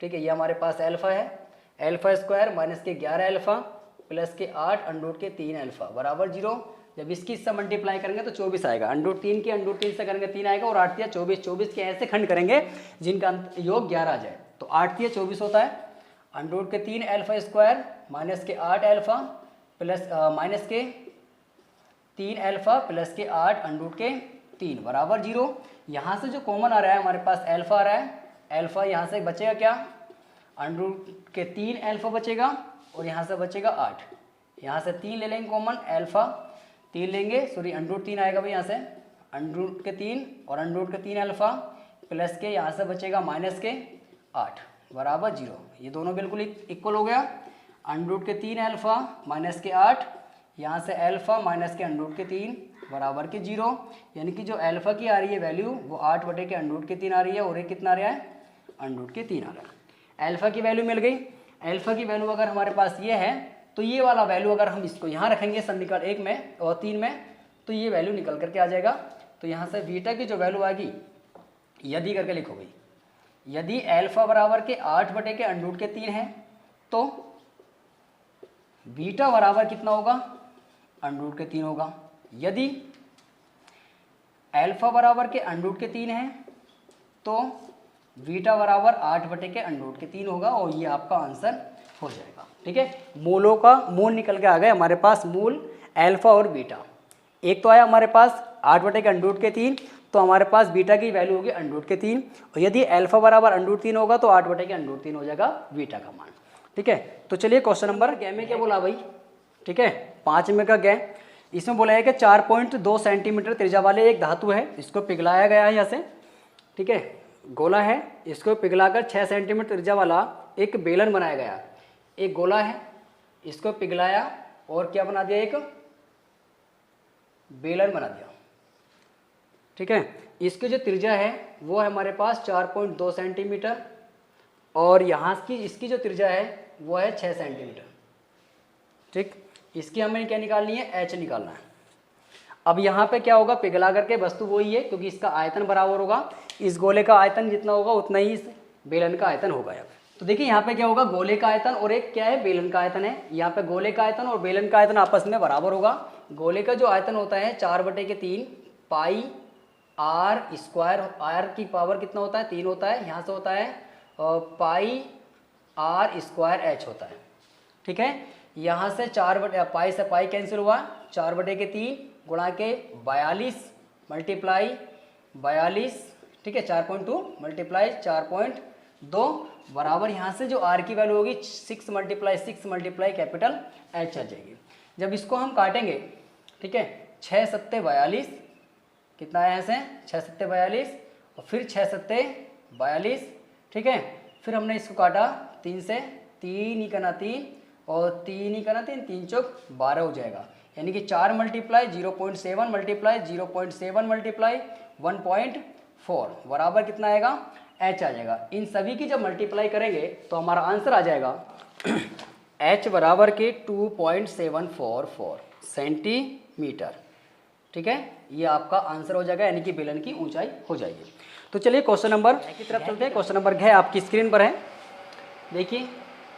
ठीक है, ये हमारे पास अल्फा है, अल्फा स्क्वायर माइनस के 11 अल्फा प्लस के 8 अंडर रूट के 3 अल्फा बराबर 0। जब इसकी इससे मल्टीप्लाई करेंगे तो 24 आएगा। अंडर रूट 3 की अंडर रूट 3 से करेंगे 3 आएगा और 8 तिया 24, 24 के ऐसे खंड करेंगे जिनका योग 11 आ जाए। तो 8 तिया 24 होता है। अंडर रूट के 3 अल्फा स्क्वायर माइनस के 8 अल्फा प्लस माइनस के 3 अल्फा प्लस के 8 अंडर रूट के 3 बराबर 0। यहाँ से जो कॉमन आ रहा है हमारे पास अल्फा आ रहा है। अल्फा यहाँ से बचेगा क्या, अंडर रूट के 3 अल्फा बचेगा और यहाँ से बचेगा 8। यहाँ से 3 ले लेंगे कॉमन, अल्फा 3 लेंगे, सॉरी अंडर रूट 3 आएगा भाई यहाँ से, अंडर रूट के 3 और अंडर रूट के 3 अल्फा प्लस के यहाँ से बचेगा माइनस के 8 बराबर 0। ये दोनों बिल्कुल इक्वल हो गया। अंडर रूट के 3 अल्फा माइनस के 8, यहाँ से अल्फा माइनस के अंडर रूट के 3 बराबर के 0। यानी कि जो अल्फा की आ रही है वैल्यू वो 8 बटे के अंडर रूट के 3 आ रही है और ये कितना आ रहा है, अंडर रूट के 3 आ रहा है। अल्फा की वैल्यू मिल गई। अल्फा की वैल्यू अगर हमारे पास ये है तो ये वाला वैल्यू अगर हम इसको यहाँ रखेंगे समीकरण 1 में और 3 में तो ये वैल्यू निकल करके आ जाएगा। तो यहाँ से बीटा की जो वैल्यू आएगी यदि करके लिखो भाई, यदि अल्फा बराबर के 8 बटे के अंडर रूट के 3 है तो बीटा बराबर कितना होगा, अंडर रूट के 3 होगा। यदि अल्फा बराबर के अंडर रूट के 3 है तो बीटा बराबर 8 बटे के अंडर रूट के 3 होगा और ये आपका आंसर हो जाएगा। ठीक है, मूलों का मूल निकल के आ गए हमारे पास, मूल अल्फा और बीटा। एक तो आया हमारे पास 8 बटे के अंडर रूट के 3, तो हमारे पास बीटा की वैल्यू होगी अंडर रूट के 3 और यदि अल्फा बराबर अंडर रूट 3 होगा तो 8 बटे के अंडर रूट 3 हो जाएगा बीटा का मान। ठीक है, तो चलिए क्वेश्चन नंबर ग में क्या बोला भाई, ठीक है 5 में का ग, इसमें बोला है कि 4.2 सेंटीमीटर त्रिज्या वाले एक धातु है, इसको पिघलाया गया है यहाँ से। ठीक है, गोला है, इसको पिघलाकर 6 सेंटीमीटर त्रिज्या वाला एक बेलन बनाया गया। एक गोला है, इसको पिघलाया और क्या बना दिया, एक बेलन बना दिया। ठीक है, इसकी जो त्रिज्या है वो है हमारे पास 4.2 सेंटीमीटर और यहाँ की इसकी जो त्रिज्या है वो है 6 सेंटीमीटर। ठीक, इसकी हमें क्या निकालनी है, h निकालना है। अब यहाँ पे क्या होगा, पिघला करके वस्तु वही है क्योंकि इसका आयतन बराबर होगा, इस गोले का आयतन जितना होगा उतना ही इस बेलन का आयतन होगा। तो देखिए यहाँ पे क्या होगा, गोले का आयतन और एक क्या है, बेलन का आयतन है। यहाँ पे गोले का आयतन और बेलन का आयतन आपस में बराबर होगा। गोले का जो आयतन होता है 4 बटे के 3 पाई आर स्क्वायर, आर की पावर कितना होता है, 3 होता है, यहाँ से होता है पाई आर स्क्वायर एच होता है। ठीक है, यहाँ से 4 बटे पाई से पाई कैंसिल हुआ, 4 बटे के 3 गुणा के 42 मल्टीप्लाई 42, ठीक है 4.2 मल्टीप्लाई 4.2 बराबर यहाँ से जो आर की वैल्यू होगी 6 मल्टीप्लाई कैपिटल एच आ जाएगी। जब इसको हम काटेंगे, ठीक है 6 सत्ते 42, कितना है यहाँ से 6 सत्ते 42 और फिर 6 सत्ते 42। ठीक है, फिर हमने इसको काटा 3 से, 3 ही करना 3 और 3 ही करना 3, 3 चौक 12 हो जाएगा। यानी कि 4 मल्टीप्लाई 0.7 मल्टीप्लाई 0.7 मल्टीप्लाई 1.4 बराबर कितना आएगा, h आ जाएगा। इन सभी की जब मल्टीप्लाई करेंगे तो हमारा आंसर आ जाएगा h बराबर के 2.744 सेंटीमीटर। ठीक है, ये आपका आंसर हो जाएगा, यानी कि बेलन की ऊंचाई हो जाएगी। तो चलिए क्वेश्चन नंबर की तरफ चलते हैं। क्वेश्चन नंबर घ आपकी स्क्रीन पर है। देखिए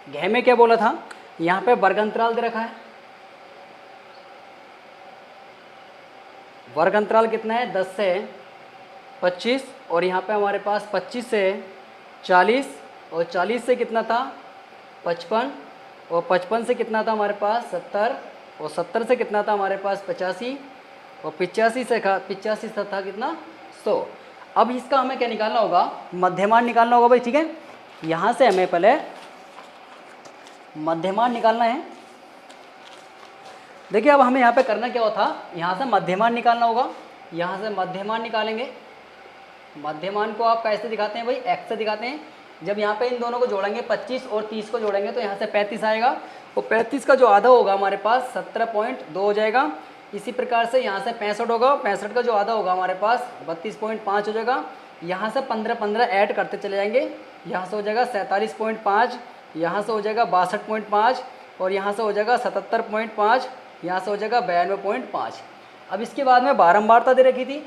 घ में क्या बोला था, यहाँ पे वर्ग अंतराल दे रखा है। वर्ग अंतराल कितना है, 10 से 25 और यहाँ पे हमारे पास 25 से 40 और 40 से कितना था 55 और 55 से कितना था हमारे पास 70 और 70 से कितना था हमारे पास 85 और 85 से था कितना 100। अब इसका हमें क्या निकालना होगा, मध्यमान निकालना होगा भाई। ठीक है, यहाँ से हमें पहले मध्यमान निकालना है। देखिए अब हमें यहाँ पे करना क्या होता, यहाँ से मध्यमान निकालना होगा। यहाँ से मध्यमान निकालेंगे। मध्यमान को आप कैसे दिखाते हैं भाई, x से दिखाते हैं। जब यहाँ पे इन दोनों को जोड़ेंगे 25 और 30 को जोड़ेंगे तो यहाँ से 35 आएगा और 35 का जो आधा होगा हमारे पास 17.2 हो जाएगा। इसी प्रकार से यहाँ से 65 होगा, 65 का जो आधा होगा हमारे पास 32.5 हो जाएगा। यहाँ से 15 ऐड करते चले जाएंगे, यहाँ से हो जाएगा 47.5, यहाँ से हो जाएगा 62.5 और यहाँ से हो जाएगा 77.5, यहाँ से हो जाएगा 92.5। अब इसके बाद में बारंबारता दे रखी थी।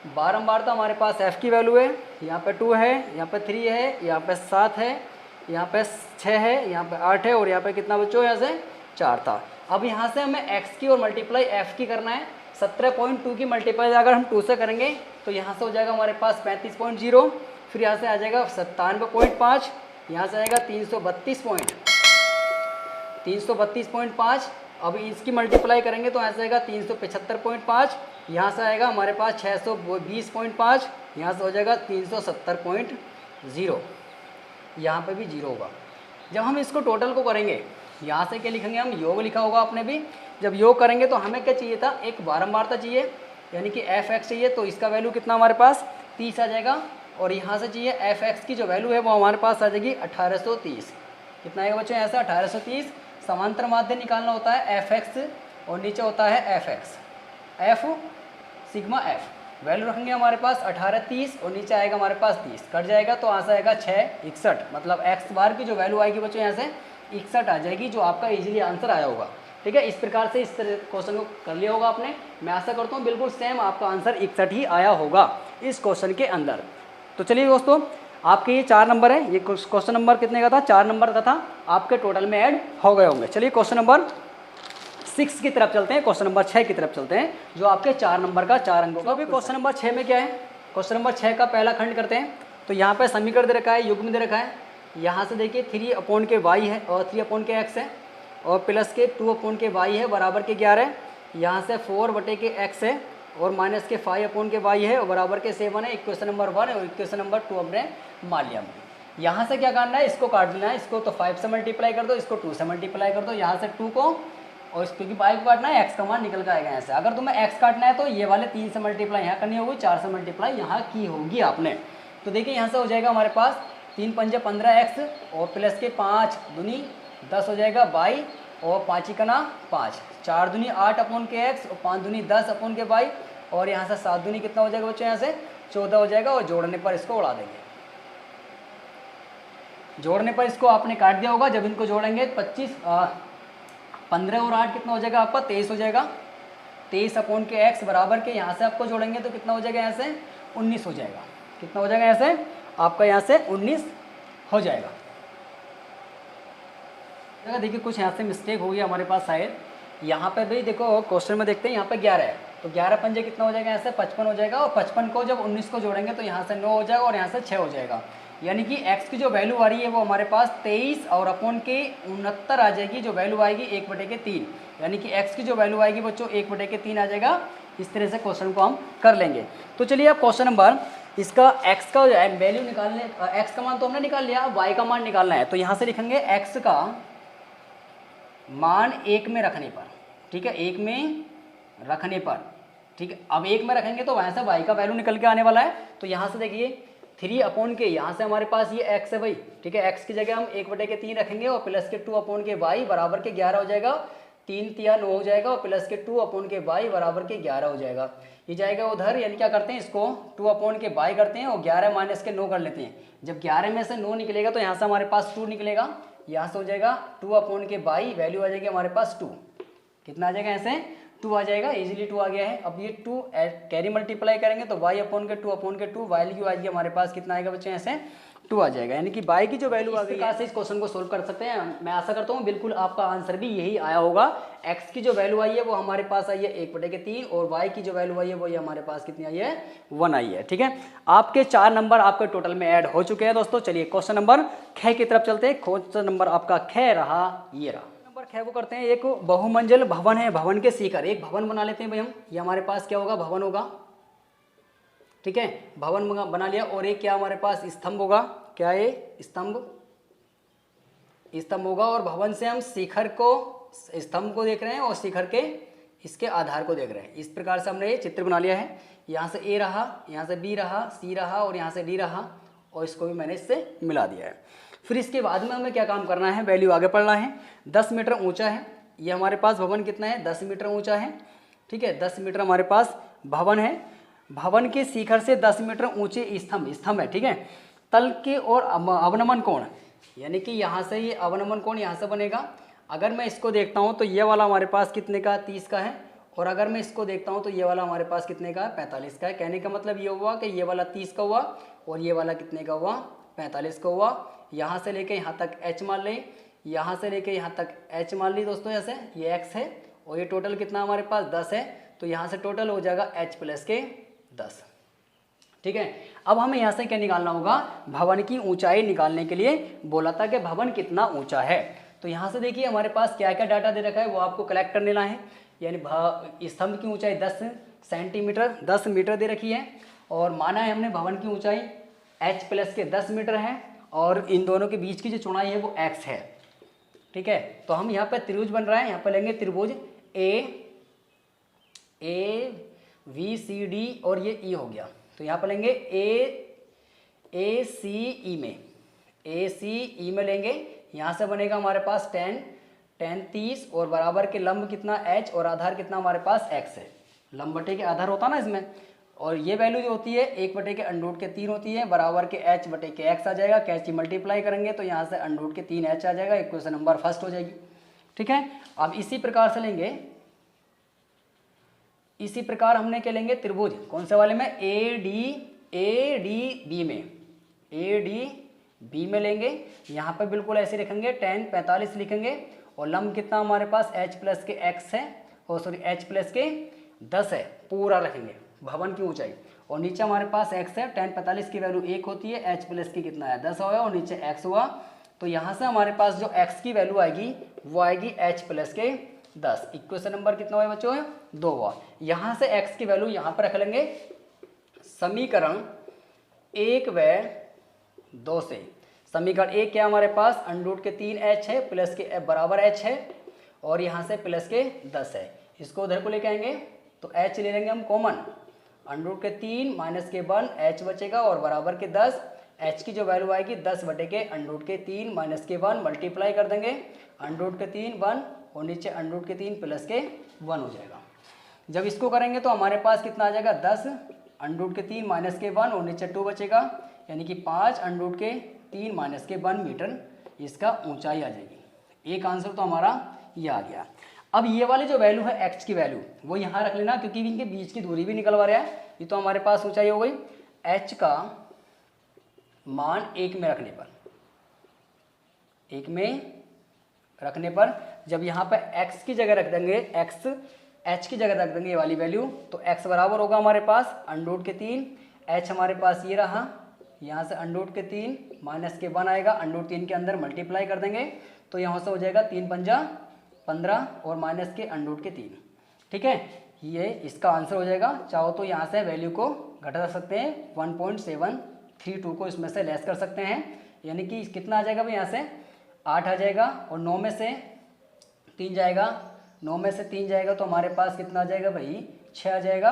बारंबारता हमारे पास f की वैल्यू है, यहाँ पे 2 है, यहाँ पे 3 है, यहाँ पे 7 है, यहाँ पे 6 है, यहाँ पे 8 है और यहाँ पे कितना बच्चों, यहाँ से 4 था। अब यहाँ से हमें x की और मल्टीप्लाई f की करना है। 17.2 की मल्टीप्लाई अगर हम 2 से करेंगे तो यहाँ से हो जाएगा हमारे पास 35.0, फिर यहाँ से आ जाएगा 97.5, यहाँ से आएगा 332.5। अब इसकी मल्टीप्लाई करेंगे तो यहाँ से आएगा 375.5, यहाँ से आएगा हमारे पास 620.5, यहाँ से हो जाएगा 370.0, यहाँ पे भी 0 होगा। जब हम इसको टोटल को करेंगे, यहाँ से क्या लिखेंगे हम, योग लिखा होगा आपने भी। जब योग करेंगे तो हमें क्या चाहिए था, एक बारंबारता चाहिए, यानी कि f(x) चाहिए, तो इसका वैल्यू कितना हमारे पास 30 आ जाएगा। और यहाँ से चाहिए f(x) की जो वैल्यू है वो हमारे पास आ जाएगी 1830। कितना आएगा बच्चों, यहाँ से 1830। समांतर माध्य निकालना होता है f(x) और नीचे होता है f(x), f sigma f। Value रखेंगे हमारे पास 1830 और नीचे आएगा हमारे पास 30, कट जाएगा तो यहाँ से आएगा 661, मतलब x बार की जो वैल्यू आएगी बच्चों यहाँ से 61 आ जाएगी, जो आपका इजीली आंसर आया होगा। ठीक है, इस प्रकार से इस क्वेश्चन को कर लिया होगा आपने। मैं आशा करता हूँ बिल्कुल सेम आपका आंसर 61 ही आया होगा इस क्वेश्चन के अंदर। तो चलिए दोस्तों, आपके ये 4 नंबर है, ये क्वेश्चन नंबर कितने का था, 4 नंबर का था, आपके टोटल में ऐड हो गए होंगे। चलिए क्वेश्चन नंबर 6 की तरफ चलते हैं, क्वेश्चन नंबर 6 की तरफ चलते हैं, जो आपके 4 नंबर का 4 अंकों का। अभी क्वेश्चन नंबर 6 में क्या है, क्वेश्चन नंबर 6 का पहला खंड करते हैं। तो यहाँ पे समीकरण दे रखा है, युग्म दे रखा है। यहाँ से देखिए 3/y है और 3/x है, और प्लस के 2/y है बराबर के 11 है। यहाँ से 4/x है और माइनस के 5/y है और बराबर के 7 है। इक्वेशन नंबर 1 और इक्वेशन नंबर 2 हमने मान लिया। यहाँ से क्या करना है, इसको काट लेना है, इसको तो 5 से मल्टीप्लाई कर दो, इसको 2 से मल्टीप्लाई कर दो। यहाँ से 2 को और इस क्योंकि y को काटना है, x का मान निकल के आएगा यहाँ से। अगर तुम्हें x काटना है तो ये वाले 3 से मल्टीप्लाई यहाँ करनी होगी, 4 से मल्टीप्लाई यहाँ की होगी आपने। तो देखिए यहाँ से हो जाएगा हमारे पास 3 पंजे 15x और प्लस के 5 दूनी 10 हो जाएगा y और 5 कना 5, 4 दूनी 8/x और 5 दूनी 10/y और यहाँ से 7 दूनी कितना हो जाएगा बच्चों, यहाँ से 14 हो जाएगा। और जोड़ने पर इसको उड़ा देंगे, जोड़ने पर इसको आपने काट दिया होगा। जब इनको जोड़ेंगे 15 और 8 कितना हो जाएगा आपका 23 हो जाएगा। 23/x बराबर के यहाँ से आपको जोड़ेंगे तो कितना हो जाएगा, यहाँ से 19 हो जाएगा। कितना हो जाएगा, यहाँ से आपका यहाँ से 19 हो जाएगा। देखिए कुछ यहाँ से मिस्टेक हो गई हमारे पास शायद। यहाँ पे भी देखो क्वेश्चन में देखते हैं, यहाँ पे 11 है तो 11 पंजे कितना हो जाएगा, यहाँ से 55 हो जाएगा। और 55 को जब 19 को जोड़ेंगे तो यहाँ से 9 हो जाएगा और यहाँ से 6 हो जाएगा। यानी कि x की जो वैल्यू आ रही है वो हमारे पास 23 और अपॉन के 69 आ जाएगी। जो वैल्यू आएगी 1/3, यानी कि x की जो वैल्यू आएगी बच्चों 1/3 आ जाएगा। इस तरह से क्वेश्चन को हम कर लेंगे। तो चलिए अब क्वेश्चन नंबर इसका x का वैल्यू निकालने, x का मान तो हमने निकाल लिया, y का मान निकालना है। तो यहाँ से लिखेंगे x का मान 1 में रखने पर, ठीक है, 1 में रखने पर, ठीक है। अब 1 में रखेंगे तो वहाँ से y का वैल्यू निकल के आने वाला है। तो यहाँ से देखिए 3/के, यहाँ से हमारे पास ये x है भाई, ठीक है। x की जगह हम 1/3 रखेंगे और प्लस के 2/y बराबर के 11 हो जाएगा। 3 तिया 9 हो जाएगा और प्लस के 2/y बराबर के 11 हो जाएगा। ये जाएगा उधर, यानी क्या करते हैं इसको 2/y करते हैं और 11 माइनस के 9 कर लेते हैं। जब 11 में से 9 निकलेगा तो यहाँ से हमारे पास 2 निकलेगा। यहाँ से हो जाएगा 2/y, वैल्यू आ जाएगी हमारे पास 2। कितना आ जाएगा, यहाँ से 2 आ जाएगा, इजीली 2 आ गया है। अब ये 2 कैरी मल्टीप्लाई करेंगे तो y/2 वैल्यू आएगी हमारे पास, कितना आएगा बच्चों, यहाँ से 2 आ जाएगा। यानी कि y की जो वैल्यू आ गई है, इस क्वेश्चन को सोल्व कर सकते हैं। मैं आशा करता हूँ बिल्कुल आपका आंसर भी यही आया होगा। x की जो वैल्यू आई है वो हमारे पास आई है 1/3 और y की जो वैल्यू आई है वो हमारे पास कितनी आई है, 1 आई है, ठीक है। आपके 4 नंबर आपके टोटल में ऐड हो चुके हैं दोस्तों। चलिए क्वेश्चन नंबर 6 की तरफ चलते हैं। क्वेश्चन नंबर आपका 6 रहा, ये रहा। नंबर 6 को करते हैं। एक बहुमंजिल भवन है, भवन के शिखर, एक भवन बना लेते हैं भाई हम। ये हमारे पास क्या होगा, भवन होगा, ठीक है, भवन बना लिया। और एक क्या हमारे पास स्तंभ होगा, क्या है स्तंभ होगा। और भवन से हम शिखर को, स्तंभ को देख रहे हैं और शिखर के इसके आधार को देख रहे हैं। इस प्रकार से हमने ये चित्र बना लिया है। यहाँ से ए रहा, यहाँ से बी रहा, सी रहा और यहाँ से डी रहा, और इसको भी मैंने इससे मिला दिया है। फिर इसके बाद में हमें क्या काम करना है, वैल्यू आगे पढ़ना है। 10 मीटर ऊंचा है ये हमारे पास भवन, कितना है, 10 मीटर ऊंचा है, ठीक है। 10 मीटर हमारे पास भवन है। भवन के शिखर से 10 मीटर ऊंचे स्तंभ है, ठीक है। तल के और अवनमन कोण, यानी कि यहाँ से ये अवनमन कोण यहाँ से बनेगा। अगर मैं इसको देखता हूँ तो ये वाला हमारे पास कितने का, 30 का है। और अगर मैं इसको देखता हूँ तो ये वाला हमारे पास कितने का, 45 का है। कहने का मतलब ये हुआ कि ये वाला 30 का हुआ और ये वाला कितने का हुआ, 45 का हुआ। यहाँ से लेके यहाँ तक h मान लें, यहाँ से लेके यहाँ तक h मान ली दोस्तों, जैसे ये x है और ये टोटल कितना हमारे पास 10 है, तो यहाँ से टोटल हो जाएगा h प्लस के 10। ठीक है, अब हमें यहाँ से क्या निकालना होगा, भवन की ऊंचाई निकालने के लिए बोला था कि भवन कितना ऊंचा है। तो यहाँ से देखिए हमारे पास क्या क्या डाटा दे रखा है वो आपको कलेक्ट कर लेना है। यानी स्तंभ की ऊंचाई 10 सेंटीमीटर 10 मीटर दे रखी है और माना है हमने भवन की ऊंचाई h प्लस के 10 मीटर है और इन दोनों के बीच की जो चौड़ाई है वो x है। ठीक है, तो हम यहाँ पे त्रिभुज बन रहा है, यहाँ पे लेंगे त्रिभुज ABCD और ये E हो गया। तो यहाँ पर लेंगे ACE में लेंगे, यहाँ से बनेगा हमारे पास 10 30 और बराबर के लंब कितना h और आधार कितना हमारे पास x है। लंब बटे के आधार होता ना इसमें, और ये वैल्यू जो होती है 1 बटे के अंडरूट के 3 होती है, बराबर के h बटे के x आ जाएगा। कैच मल्टीप्लाई करेंगे तो यहाँ से अंडरूट के 3h आ जाएगा, इक्वेशन नंबर फर्स्ट हो जाएगी। ठीक है, अब इसी प्रकार से लेंगे, इसी प्रकार हमने क्या लेंगे त्रिभुज कौन से वाले में, ADB में लेंगे। यहाँ पे बिल्कुल ऐसे लिखेंगे 10 45 लिखेंगे और लंब कितना हमारे पास h प्लस के x है और सॉरी h प्लस के 10 है, पूरा रखेंगे भवन की ऊंचाई। और नीचे हमारे पास x है, 10 45 की वैल्यू 1 होती है, h प्लस की कितना है 10 होगा और नीचे x हुआ। तो यहाँ से हमारे पास जो x की वैल्यू आएगी वो आएगी h प्लस के 10। इक्वेशन नंबर कितना हुआ बच्चों, 2 हुआ। यहाँ से x की वैल्यू यहाँ पर रख लेंगे समीकरण 1 व 2 से। समीकरण 1 क्या हमारे पास अंडरूट के 3h है प्लस के बराबर h है और यहाँ से प्लस के 10 है, इसको उधर को लेके आएंगे तो h ले लेंगे हम कॉमन, अंडरूट के 3 माइनस के 1 h बचेगा और बराबर के 10। h की जो वैल्यू आएगी 10 बटे के अंडरूट के 3 माइनस के 1 मल्टीप्लाई कर देंगे, अंडरूट के 3 1 और नीचे अंडरूट के 3 प्लस के 1 हो जाएगा। जब इसको करेंगे तो हमारे पास कितना आ जाएगा 10 अंडरूट के 3 माइनस के 1 और नीचे 2 बचेगा, यानी कि 5 अंडरूट के 3 माइनस के 1 मीटर इसका ऊंचाई आ जाएगी। एक आंसर तो हमारा ये आ गया। अब ये वाली जो वैल्यू है x की वैल्यू वो यहाँ रख लेना, क्योंकि इनके बीच की दूरी भी निकलवा रहा है। ये तो हमारे पास ऊंचाई हो गई, h का मान 1 में रखने पर जब यहाँ पे x की जगह रख देंगे, h की जगह रख देंगे ये वाली वैल्यू, तो x बराबर होगा हमारे पास अंडरूट के 3, h हमारे पास ये रहा, यहाँ से अंडरूट के 3 माइनस के 1 आएगा, अंडरूट 3 के अंदर मल्टीप्लाई कर देंगे तो यहाँ से हो जाएगा 3 पंजा 15 और माइनस के अंडरूट के 3। ठीक है, ये इसका आंसर हो जाएगा। चाहो तो यहाँ से वैल्यू को घटा सकते हैं, 1.732 को इसमें से लेस कर सकते हैं, यानी कि कितना आ जाएगा भाई, यहाँ से 8 आ जाएगा और 9 में से 3 जाएगा, 9 में से 3 जाएगा तो हमारे पास कितना आ जाएगा भाई 6 आ जाएगा।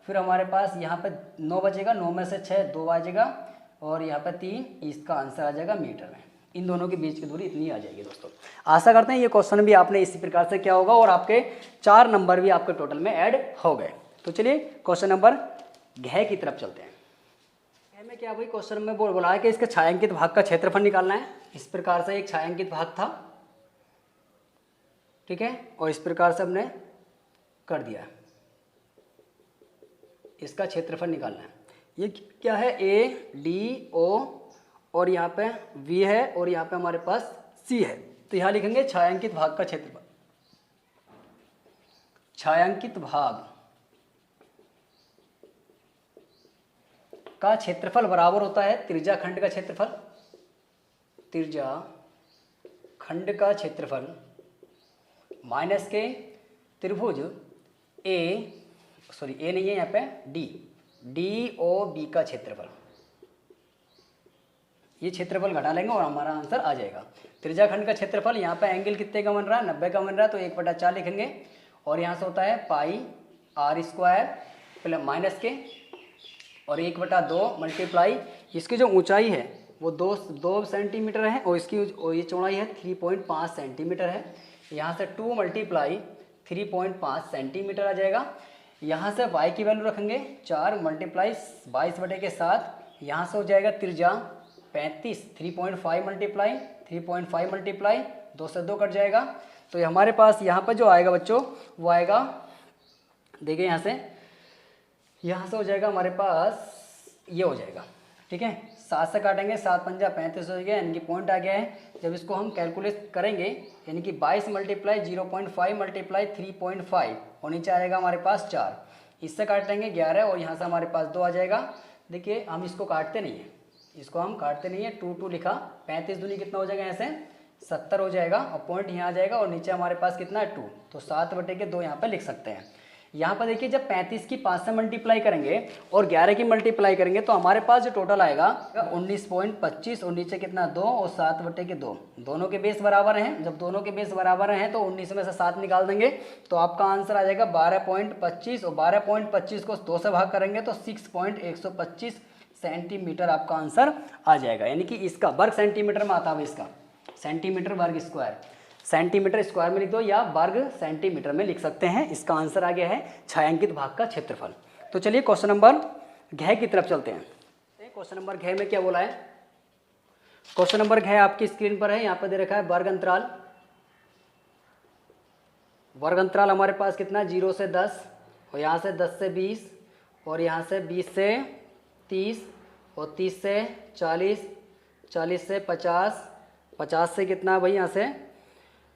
फिर हमारे पास यहाँ पे 9 बचेगा, 9 में से 6 2 आ जाएगा और यहाँ पे 3, इसका आंसर आ जाएगा मीटर में। इन दोनों के बीच की दूरी इतनी आ जाएगी दोस्तों। आशा करते हैं ये क्वेश्चन भी आपने इसी प्रकार से क्या होगा और आपके 4 नंबर भी आपके टोटल में ऐड हो गए। तो चलिए क्वेश्चन नंबर घ की तरफ चलते हैं। घ में क्या भाई क्वेश्चन में बोला है कि इसके छायांकित भाग का क्षेत्रफल निकालना है। इस प्रकार से एक छायांकित भाग था, ठीक है, और इस प्रकार से हमने कर दिया, इसका क्षेत्रफल निकालना है। ये क्या है, ADO और यहाँ पे V है और यहाँ पे हमारे पास C है। तो यहाँ लिखेंगे छायांकित भाग का क्षेत्रफल। छायांकित भाग का क्षेत्रफल बराबर होता है त्रिज्या खंड का क्षेत्रफल, त्रिज्या खंड का क्षेत्रफल माइनस के त्रिभुज A नहीं है यहाँ पे DOB का क्षेत्रफल। ये क्षेत्रफल घटा लेंगे और हमारा आंसर आ जाएगा। त्रिज्या खंड का क्षेत्रफल यहाँ पे एंगल कितने का बन रहा है, 90 का बन रहा है, तो 1/4 लिखेंगे और यहाँ से होता है पाई r² प्लस माइनस के और 1/2 मल्टीप्लाई, इसकी जो ऊंचाई है वो 2 सेंटीमीटर है और इसकी ये चौड़ाई है 3.5 सेंटीमीटर है। यहाँ से 2 मल्टीप्लाई 3.5 सेंटीमीटर आ जाएगा। यहाँ से y की वैल्यू रखेंगे 4 मल्टीप्लाई 22/7, यहाँ से हो जाएगा त्रिज्या 35, 3.5 मल्टीप्लाई 2 से 2 कट जाएगा। तो ये हमारे पास यहाँ पर जो आएगा बच्चों वो आएगा, देखिए यहाँ से हो जाएगा हमारे पास ये हो जाएगा, ठीक है, 7 से काटेंगे, 7 पंजा 35 हो गया, यानी कि पॉइंट आ गया है। जब इसको हम कैलकुलेट करेंगे यानी कि 22 मल्टीप्लाई 0.5 मल्टीप्लाई 3.5 और नीचे आएगा हमारे पास 4, इससे काटेंगे 11 और यहाँ से हमारे पास 2 आ जाएगा। देखिए हम इसको काटते नहीं है, इसको हम काटते नहीं है, 2 लिखा, 35 दूनी कितना हो जाएगा, यहाँ से 70 हो जाएगा और पॉइंट यहाँ आ जाएगा और नीचे हमारे पास कितना है 2, तो 7/2 यहाँ पे लिख सकते हैं। यहाँ पर देखिए जब 35 की 5 से मल्टीप्लाई करेंगे और 11 की मल्टीप्लाई करेंगे तो हमारे पास जो टोटल आएगा 19.25 और नीचे कितना 2 और 7/2, दोनों के बेस बराबर हैं। जब दोनों के बेस बराबर हैं तो 19 में से 7 निकाल देंगे तो आपका आंसर आ जाएगा 12.25 और 12.25 को 2 से भाग करेंगे तो 6.125 सेंटीमीटर आपका आंसर आ जाएगा। यानी कि इसका वर्ग सेंटीमीटर में आता है, इसका सेंटीमीटर वर्ग स्क्वायर, सेंटीमीटर स्क्वायर में लिख दो या वर्ग सेंटीमीटर में लिख सकते हैं। इसका आंसर आ गया है छायांकित भाग का क्षेत्रफल। तो चलिए क्वेश्चन नंबर घ की तरफ चलते हैं। क्वेश्चन नंबर घ में क्या बोला है, क्वेश्चन नंबर घ आपकी स्क्रीन पर है, यहाँ पर दे रखा है वर्ग अंतराल। वर्ग अंतराल हमारे पास कितना 0 से 10 और यहाँ से 10 से 20 और यहाँ से 20 से 30 और 30 से 40, 40 से 50, 50 से कितना भाई यहाँ से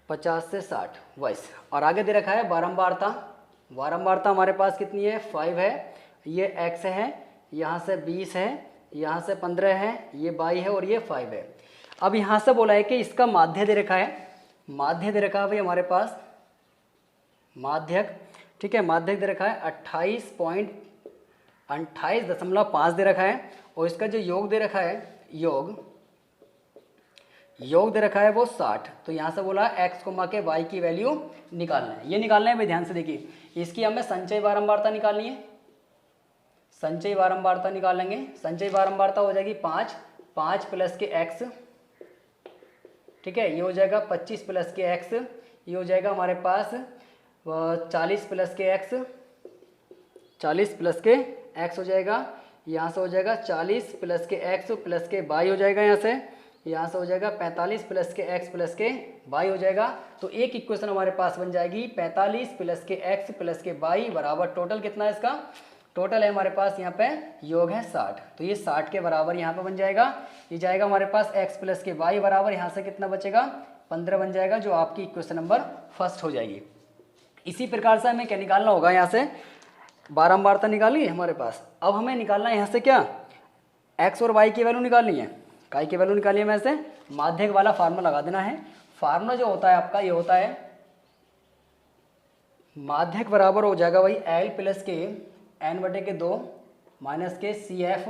50 से 60 वैसे। और आगे दे रखा है बारंबारता, बारंबारता हमारे पास कितनी है 5 है, ये x है, यहाँ से 20 है, यहाँ से 15 है, ये y है और ये 5 है। अब यहाँ से बोला है कि इसका माध्य दे रखा है, माध्य दे रखा है भाई हमारे पास माध्यक, ठीक है, माध्यक दे रखा है 28.5 दे रखा है और इसका जो योग दे रखा है योग दे रखा है वो 60। तो यहाँ से बोला x, के y की वैल्यू निकालना है, ये निकालना है भाई। ध्यान से देखिए, इसकी हमें संचयी बारंबारता निकालनी है, संचयी बारंबारता निकालेंगे। संचयी बारंबारता हो जाएगी 5 प्लस के x, ठीक है, ये हो जाएगा 25 प्लस के x, ये हो जाएगा हमारे पास 40 प्लस के x, 40 प्लस के x हो जाएगा, यहाँ से हो जाएगा 40 प्लस के x प्लस के y हो जाएगा, यहाँ से हो जाएगा 45 प्लस के x प्लस के y हो जाएगा। तो एक इक्वेशन हमारे पास बन जाएगी 45 प्लस के x प्लस के y बराबर टोटल कितना है, इसका टोटल है हमारे पास यहाँ पे योग है 60, तो ये 60 के बराबर यहाँ पे बन जाएगा। ये जाएगा हमारे पास x प्लस के y बराबर, यहाँ से कितना बचेगा 15 बन जाएगा, जो आपकी इक्वेशन नंबर फर्स्ट हो जाएगी। इसी प्रकार से हमें क्या निकालना होगा, यहाँ से बारंबारता निकाली हमारे पास। अब हमें निकालना है यहाँ से क्या, x और y की वैल्यू निकालनी है, काय की वैल्यू निकालिए। में से माध्यक वाला फार्मूला लगा देना है। फार्मूला जो होता है आपका ये होता है माध्यक बराबर हो जाएगा भाई L प्लस के n/2 माइनस के CF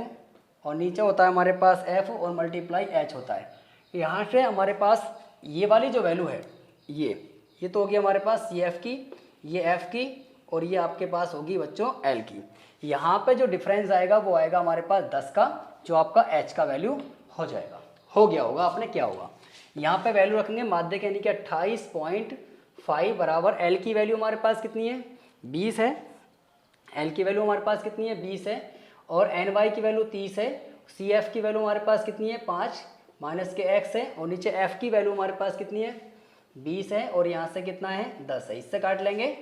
और नीचे होता है हमारे पास F और मल्टीप्लाई H होता है। यहाँ से हमारे पास ये वाली जो वैल्यू है ये तो होगी हमारे पास CF की, ये F की और ये आपके पास होगी बच्चों L की। यहाँ पे जो डिफरेंस आएगा वो आएगा हमारे पास 10 का, जो आपका H का वैल्यू हो जाएगा। हो गया होगा आपने, क्या होगा यहाँ पे वैल्यू रखेंगे माध्यक यानी कि 28.5 बराबर L की वैल्यू हमारे पास कितनी है 20 है, L की वैल्यू हमारे पास कितनी है 20 है और NY की वैल्यू 30 है, CF की वैल्यू हमारे पास कितनी है 5 माइनस के x है और नीचे F की वैल्यू हमारे पास कितनी है 20 है और यहाँ से कितना है 10 है, इससे काट लेंगे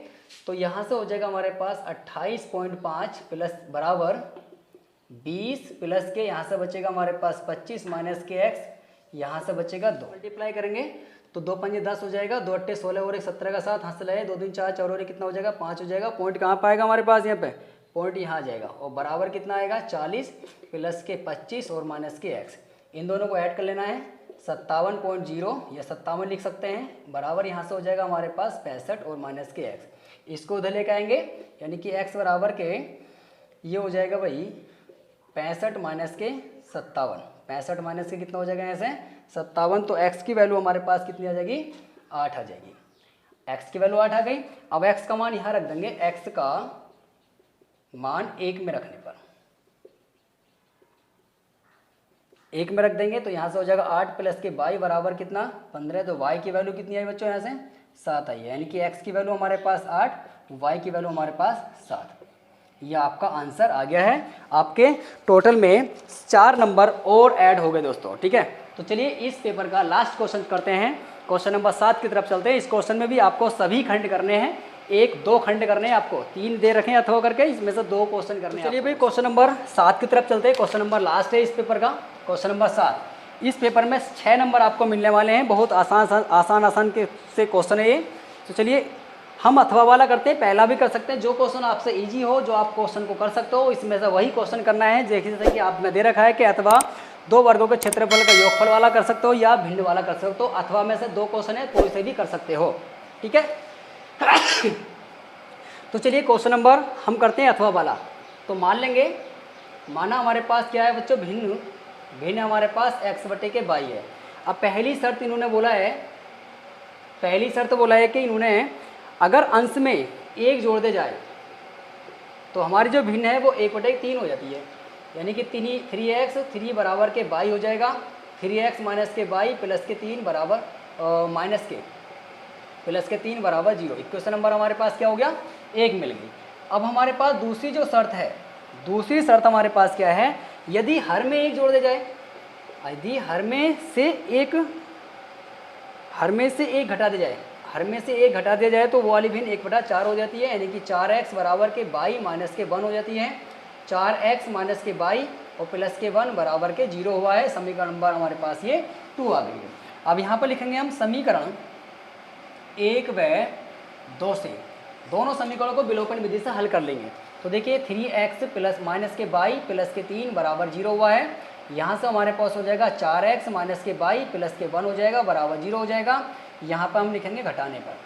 तो यहाँ से हो जाएगा हमारे पास 28.5 प्लस बराबर 20 प्लस के यहाँ से बचेगा हमारे पास 25 माइनस के x, यहाँ से बचेगा 2, मल्टीप्लाई करेंगे तो 2 पंजे 10 हो जाएगा, 2 अट्टे 16 और 1 17 का 7 हाथ से लगाए, 2 दूनी 4 4 और 1 कितना हो जाएगा 5 हो जाएगा। पॉइंट कहाँ पाएगा हमारे पास, यहाँ पे पॉइंट यहाँ आ जाएगा और बराबर कितना आएगा 40 प्लस के 25 और माइनस के x, इन दोनों को ऐड कर लेना है 57.0 या 57 लिख सकते हैं, बराबर यहाँ से हो जाएगा हमारे पास 65 और माइनस के x, इसको उधर लेकर आएंगे यानी कि x बराबर के ये हो जाएगा भाई 65 माइनस के 57, 65 माइनस के कितना हो जाएगा यहाँ से 57, तो x की वैल्यू हमारे पास कितनी आ जाएगी 8 आ जाएगी, x की वैल्यू 8 आ गई। अब x का मान यहाँ रख देंगे, x का मान 1 में रखने पर 1 में रख देंगे तो यहाँ से हो जाएगा 8 प्लस के y बराबर कितना 15, तो y की वैल्यू कितनी आई बच्चों यहाँ से 7 आई है, यानी कि x की वैल्यू हमारे पास 8, y की वैल्यू हमारे पास 7। ये आपका आंसर आ गया है। आपके टोटल में 4 नंबर और ऐड हो गए दोस्तों, ठीक है। तो चलिए इस पेपर का लास्ट क्वेश्चन करते हैं, क्वेश्चन नंबर 7 की तरफ चलते हैं। इस क्वेश्चन में भी आपको सभी खंड करने हैं, 1-2 खंड करने हैं, आपको 3 दे रखे हैं अथवा करके, इसमें से 2 क्वेश्चन करने हैं। चलिए भाई क्वेश्चन नंबर 7 की तरफ चलते हैं, क्वेश्चन नंबर लास्ट है इस पेपर का। Question number 7। इस पेपर में 6 नंबर आपको मिलने वाले हैं, बहुत आसान के से क्वेश्चन है ये। तो चलिए हम अथवा वाला करते हैं, पहला भी कर सकते हैं, जो क्वेश्चन आपसे इजी हो, जो आप क्वेश्चन को कर सकते हो, इसमें से वही क्वेश्चन करना है। जैसे कि आप में दे रखा है कि अथवा 2 वर्गों के क्षेत्रफल का योगफल वाला कर सकते हो या भिन्न वाला कर सकते हो। अथवा में से 2 क्वेश्चन है, कोई से भी कर सकते हो, ठीक है। तो चलिए क्वेश्चन नंबर हम करते हैं अथवा वाला। तो मान लेंगे, माना हमारे पास क्या है बच्चों, भिन्न हमारे पास x/y है। अब पहली शर्त इन्होंने बोला है, पहली शर्त बोला है कि इन्होंने अगर अंश में 1 जोड़ दे जाए तो हमारी जो भिन्न है वो 1/3 हो जाती है, यानी कि 3x 3 बराबर के y हो जाएगा, 3x माइनस के y प्लस के 3 बराबर माइनस के प्लस के 3 बराबर 0। इक्वेशन नंबर हमारे पास क्या हो गया, 1 मिल गई। अब हमारे पास दूसरी जो शर्त है, दूसरी शर्त हमारे पास क्या है, यदि हर में 1 जोड़ दे जाए, यदि हर में से 1 घटा दिया जाए, हर में से 1 घटा दिया जाए तो वो वाली भिन्न 1/4 हो जाती है, यानी कि 4x बराबर के y माइनस के 1 हो जाती है। 4x माइनस के y और प्लस के 1 बराबर के 0 हुआ है। समीकरण नंबर हमारे पास ये 2 आ गई है। अब यहाँ पर लिखेंगे हम समीकरण 1 व 2 से, दोनों समीकरणों को विलोपन विधि से हल कर लेंगे। तो देखिए 3x प्लस माइनस के y प्लस के 3 बराबर 0 हुआ है। यहाँ से हमारे पास हो जाएगा 4x माइनस के y प्लस के 1 हो जाएगा, बराबर 0 हो जाएगा। यहाँ पर हम लिखेंगे घटाने पर,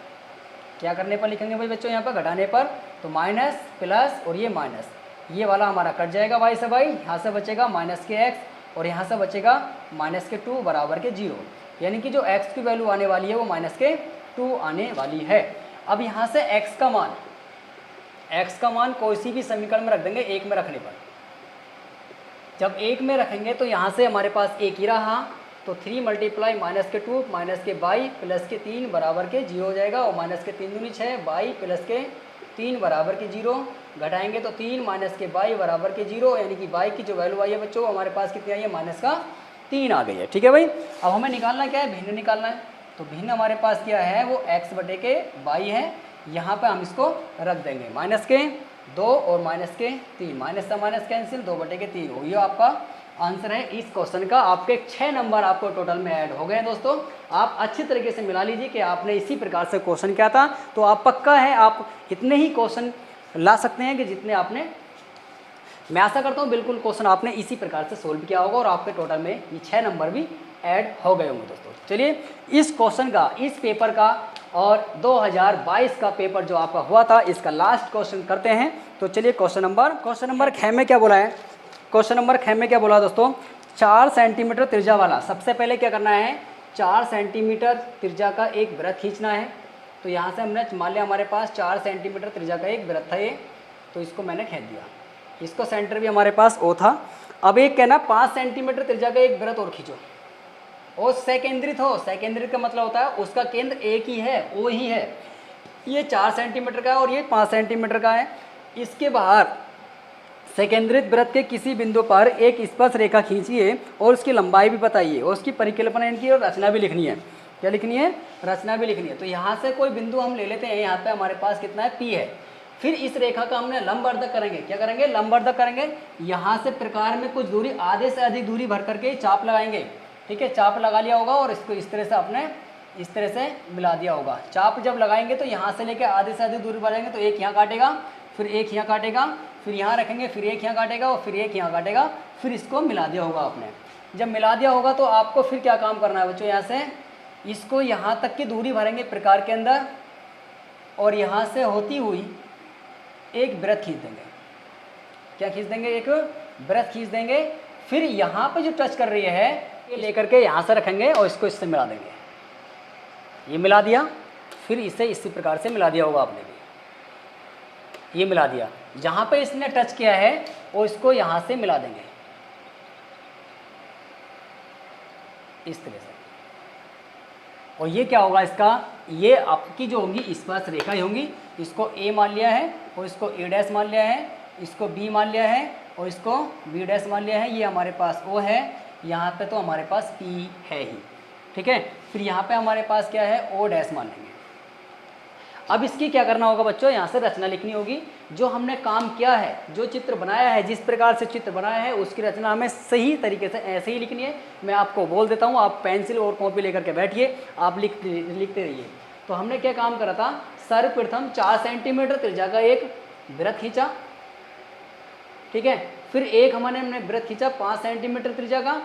क्या करने पर लिखेंगे भाई बच्चों, यहाँ पर घटाने पर। तो माइनस प्लस और ये माइनस, ये वाला हमारा कट जाएगा y से y, यहाँ से बचेगा माइनस के x और यहाँ से बचेगा माइनस के 2 बराबर के 0, यानी कि जो x की वैल्यू आने वाली है वो माइनस के 2 आने वाली है। अब यहाँ से x का मान कोई सी भी समीकरण में रख देंगे 1 में रखने पर। जब 1 में रखेंगे तो यहाँ से हमारे पास 1 ही रहा, तो 3 मल्टीप्लाई माइनस के 2 माइनस के y प्लस के 3 बराबर के 0 हो जाएगा, और माइनस के 3 दूनी 6 y प्लस के 3 बराबर के 0 घटाएंगे तो 3 माइनस के y बराबर के 0, यानी कि y की जो वैल्यू आई है बच्चों हमारे पास कितनी आई है, माइनस का 3 आ गई है। ठीक है भाई। अब हमें निकालना क्या है, भिन्न निकालना है। तो भिन्न हमारे पास क्या है, वो x/y है। यहाँ पे हम इसको रख देंगे, माइनस के 2 और माइनस के 3, माइनस का माइनस कैंसिल, 2/3 हो, ये आपका आंसर है इस क्वेश्चन का। आपके 6 नंबर आपको टोटल में ऐड हो गए हैं दोस्तों। आप अच्छी तरीके से मिला लीजिए कि आपने इसी प्रकार से क्वेश्चन किया था, तो आप पक्का है आप इतने ही क्वेश्चन ला सकते हैं कि जितने आपने, मैं आशा करता हूँ बिल्कुल क्वेश्चन आपने इसी प्रकार से सोल्व किया होगा और आपके टोटल में ये 6 नंबर भी ऐड हो गए होंगे दोस्तों। चलिए इस क्वेश्चन का, इस पेपर का और 2022 का पेपर जो आपका हुआ था, इसका लास्ट क्वेश्चन करते हैं। तो चलिए क्वेश्चन नंबर 6 में क्या बोला है, क्वेश्चन नंबर 6 में क्या बोला दोस्तों, 4 सेंटीमीटर त्रिज्या वाला, सबसे पहले क्या करना है, 4 सेंटीमीटर त्रिज्या का एक वृत्त खींचना है। तो यहाँ से हमने मान लिया हमारे पास 4 सेंटीमीटर त्रिज्या का एक वृत्त था ये, तो इसको मैंने खींच दिया, इसको सेंटर भी हमारे पास O था। अब एक कहना 5 सेंटीमीटर त्रिज्या का एक वृत्त और खींचो, और सकेंद्रित हो, सकेंद्रित का मतलब होता है उसका केंद्र एक ही है, O ही है। ये 4 सेंटीमीटर का है और ये 5 सेंटीमीटर का है। इसके बाहर सकेंद्रित वृत्त के किसी बिंदु पर एक स्पर्श रेखा खींचिए और उसकी लंबाई भी बताइए और उसकी परिकल्पना इनकी और रचना भी लिखनी है। क्या लिखनी है, रचना भी लिखनी है। तो यहाँ से कोई बिंदु हम ले लेते हैं, यहाँ पे हमारे पास कितना है, P है। फिर इस रेखा का हमने लंबवर्धक करेंगे, क्या करेंगे, लंबवर्धक करेंगे। यहाँ से प्रकार में कुछ दूरी, आधे से अधिक दूरी भर करके चाप लगाएंगे। ठीक है, चाप लगा लिया होगा और इसको इस तरह से आपने इस तरह से मिला दिया होगा। चाप जब लगाएंगे तो यहाँ से लेकर आधे से अधिक दूरी बढ़ाएंगे तो एक यहाँ काटेगा, फिर एक यहाँ काटेगा, फिर यहाँ रखेंगे, फिर एक यहाँ काटेगा और फिर एक यहाँ काटेगा, फिर इसको मिला दिया होगा आपने। जब मिला दिया होगा तो आपको फिर क्या काम करना है बच्चों, यहाँ से इसको यहाँ तक की दूरी भरेंगे प्रकार के अंदर, और यहाँ से होती हुई एक वृत्त खींच देंगे। क्या खींच देंगे, एक वृत्त खींच देंगे। फिर यहाँ पे जो टच कर रही है ये लेकर के यहाँ से रखेंगे और इसको इससे मिला देंगे। ये मिला दिया, फिर इसे इसी प्रकार से मिला दिया होगा आपने भी, ये मिला दिया। जहाँ पे इसने टच किया है वो इसको यहाँ से मिला देंगे इस तरह से। और ये क्या होगा इसका, ये आपकी जो होंगी स्पर्श रेखा ही होंगी। इसको A मान लिया है और इसको A' मान लिया है, इसको B मान लिया है और इसको B' मान लिया है। ये हमारे पास O है, यहाँ पे तो हमारे पास P है ही। ठीक है, फिर यहाँ पे हमारे पास क्या है, O' मान लेंगे। अब इसकी क्या करना होगा बच्चों, यहाँ से रचना लिखनी होगी। जो हमने काम किया है, जो चित्र बनाया है, जिस प्रकार से चित्र बनाया है उसकी रचना हमें सही तरीके से ऐसे ही लिखनी है। मैं आपको बोल देता हूँ, आप पेंसिल और कॉपी लेकर के बैठिए, आप लिखते रहिए। तो हमने क्या काम करा था, सर्वप्रथम 4 सेंटीमीटर त्रिज्या का एक वृत्त खींचा, ठीक है। फिर एक हमने वृत्त खींचा 5 सेंटीमीटर त्रिज्या का।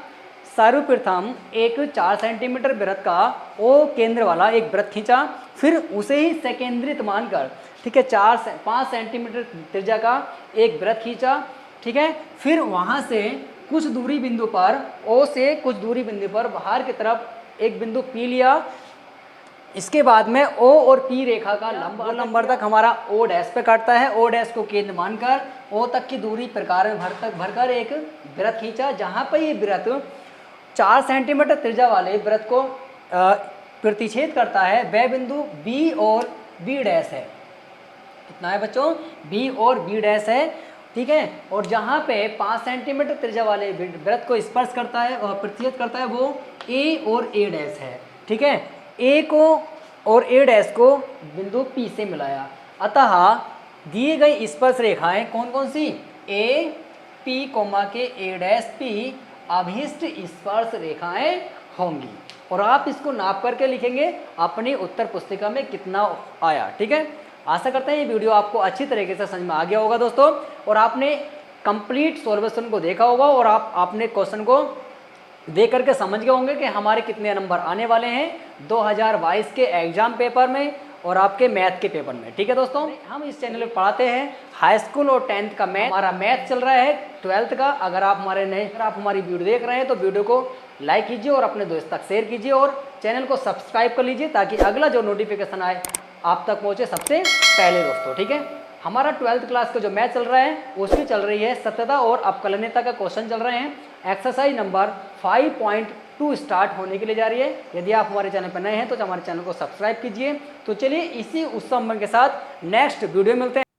सर्वप्रथम एक 4 सेंटीमीटर वृत्त का ओ केंद्र वाला एक वृत्त खींचा, फिर उसे ही सेकेंद्रित मानकर, ठीक है, 5 सेंटीमीटर त्रिज्या का एक वृत्त खींचा, ठीक है। फिर वहाँ से कुछ दूरी बिंदु पर, ओ से कुछ दूरी बिंदु पर बाहर की तरफ एक बिंदु पी लिया। इसके बाद में ओ और पी रेखा का लंबा नंबर तक हमारा ओ डैश पे काटता है। ओ डैश को केंद्र मानकर ओ तक की दूरी प्रकार में भरकर एक वृत्त खींचा, जहाँ पर ये वृत्त 4 सेंटीमीटर त्रिज्या वाले वृत्त को प्रतिच्छेद करता है। वह बिंदु बी और बी डैश है। कितना है बच्चों, बी और बी डैश है, ठीक है। और जहाँ पे 5 सेंटीमीटर त्रिज्या वाले वृत्त को स्पर्श करता है और प्रतिच्छेद करता है वो ए और ए डैश है, ठीक है। ए को और ए डैश को बिंदु पी से मिलाया। अतः दिए गई स्पर्श रेखाएं कौन कौन सी, ए पी कोमा के ए डैश पी अभिष्ट स्पर्श रेखाएं होंगी। और आप इसको नाप करके लिखेंगे अपनी उत्तर पुस्तिका में कितना आया, ठीक है। आशा करते हैं ये वीडियो आपको अच्छी तरीके से समझ में आ गया होगा दोस्तों, और आपने कंप्लीट सॉल्यूशन को देखा होगा, और आपने क्वेश्चन को देख करके समझ गए होंगे कि हमारे कितने नंबर आने वाले हैं 2022 के एग्जाम पेपर में और आपके मैथ के पेपर में, ठीक है दोस्तों। हम इस चैनल पे पढ़ाते हैं हाई स्कूल और 10th का मैथ। हमारा मैथ चल रहा है 12th का। अगर आप हमारी वीडियो देख रहे हैं तो वीडियो को लाइक कीजिए और अपने दोस्त तक शेयर कीजिए, और चैनल को सब्सक्राइब कर लीजिए ताकि अगला जो नोटिफिकेशन आए आप तक पहुँचे सबसे पहले दोस्तों, ठीक है। हमारा 12th क्लास का जो मैथ चल रहा है उसकी चल रही है सत्यता और अवकलनीयता का क्वेश्चन चल रहे हैं। एक्सरसाइज नंबर 5.2 स्टार्ट होने के लिए जा रही है। यदि आप हमारे चैनल पर नए हैं तो हमारे चैनल को सब्सक्राइब कीजिए। तो चलिए इसी उत्सव के साथ नेक्स्ट वीडियो मिलते हैं।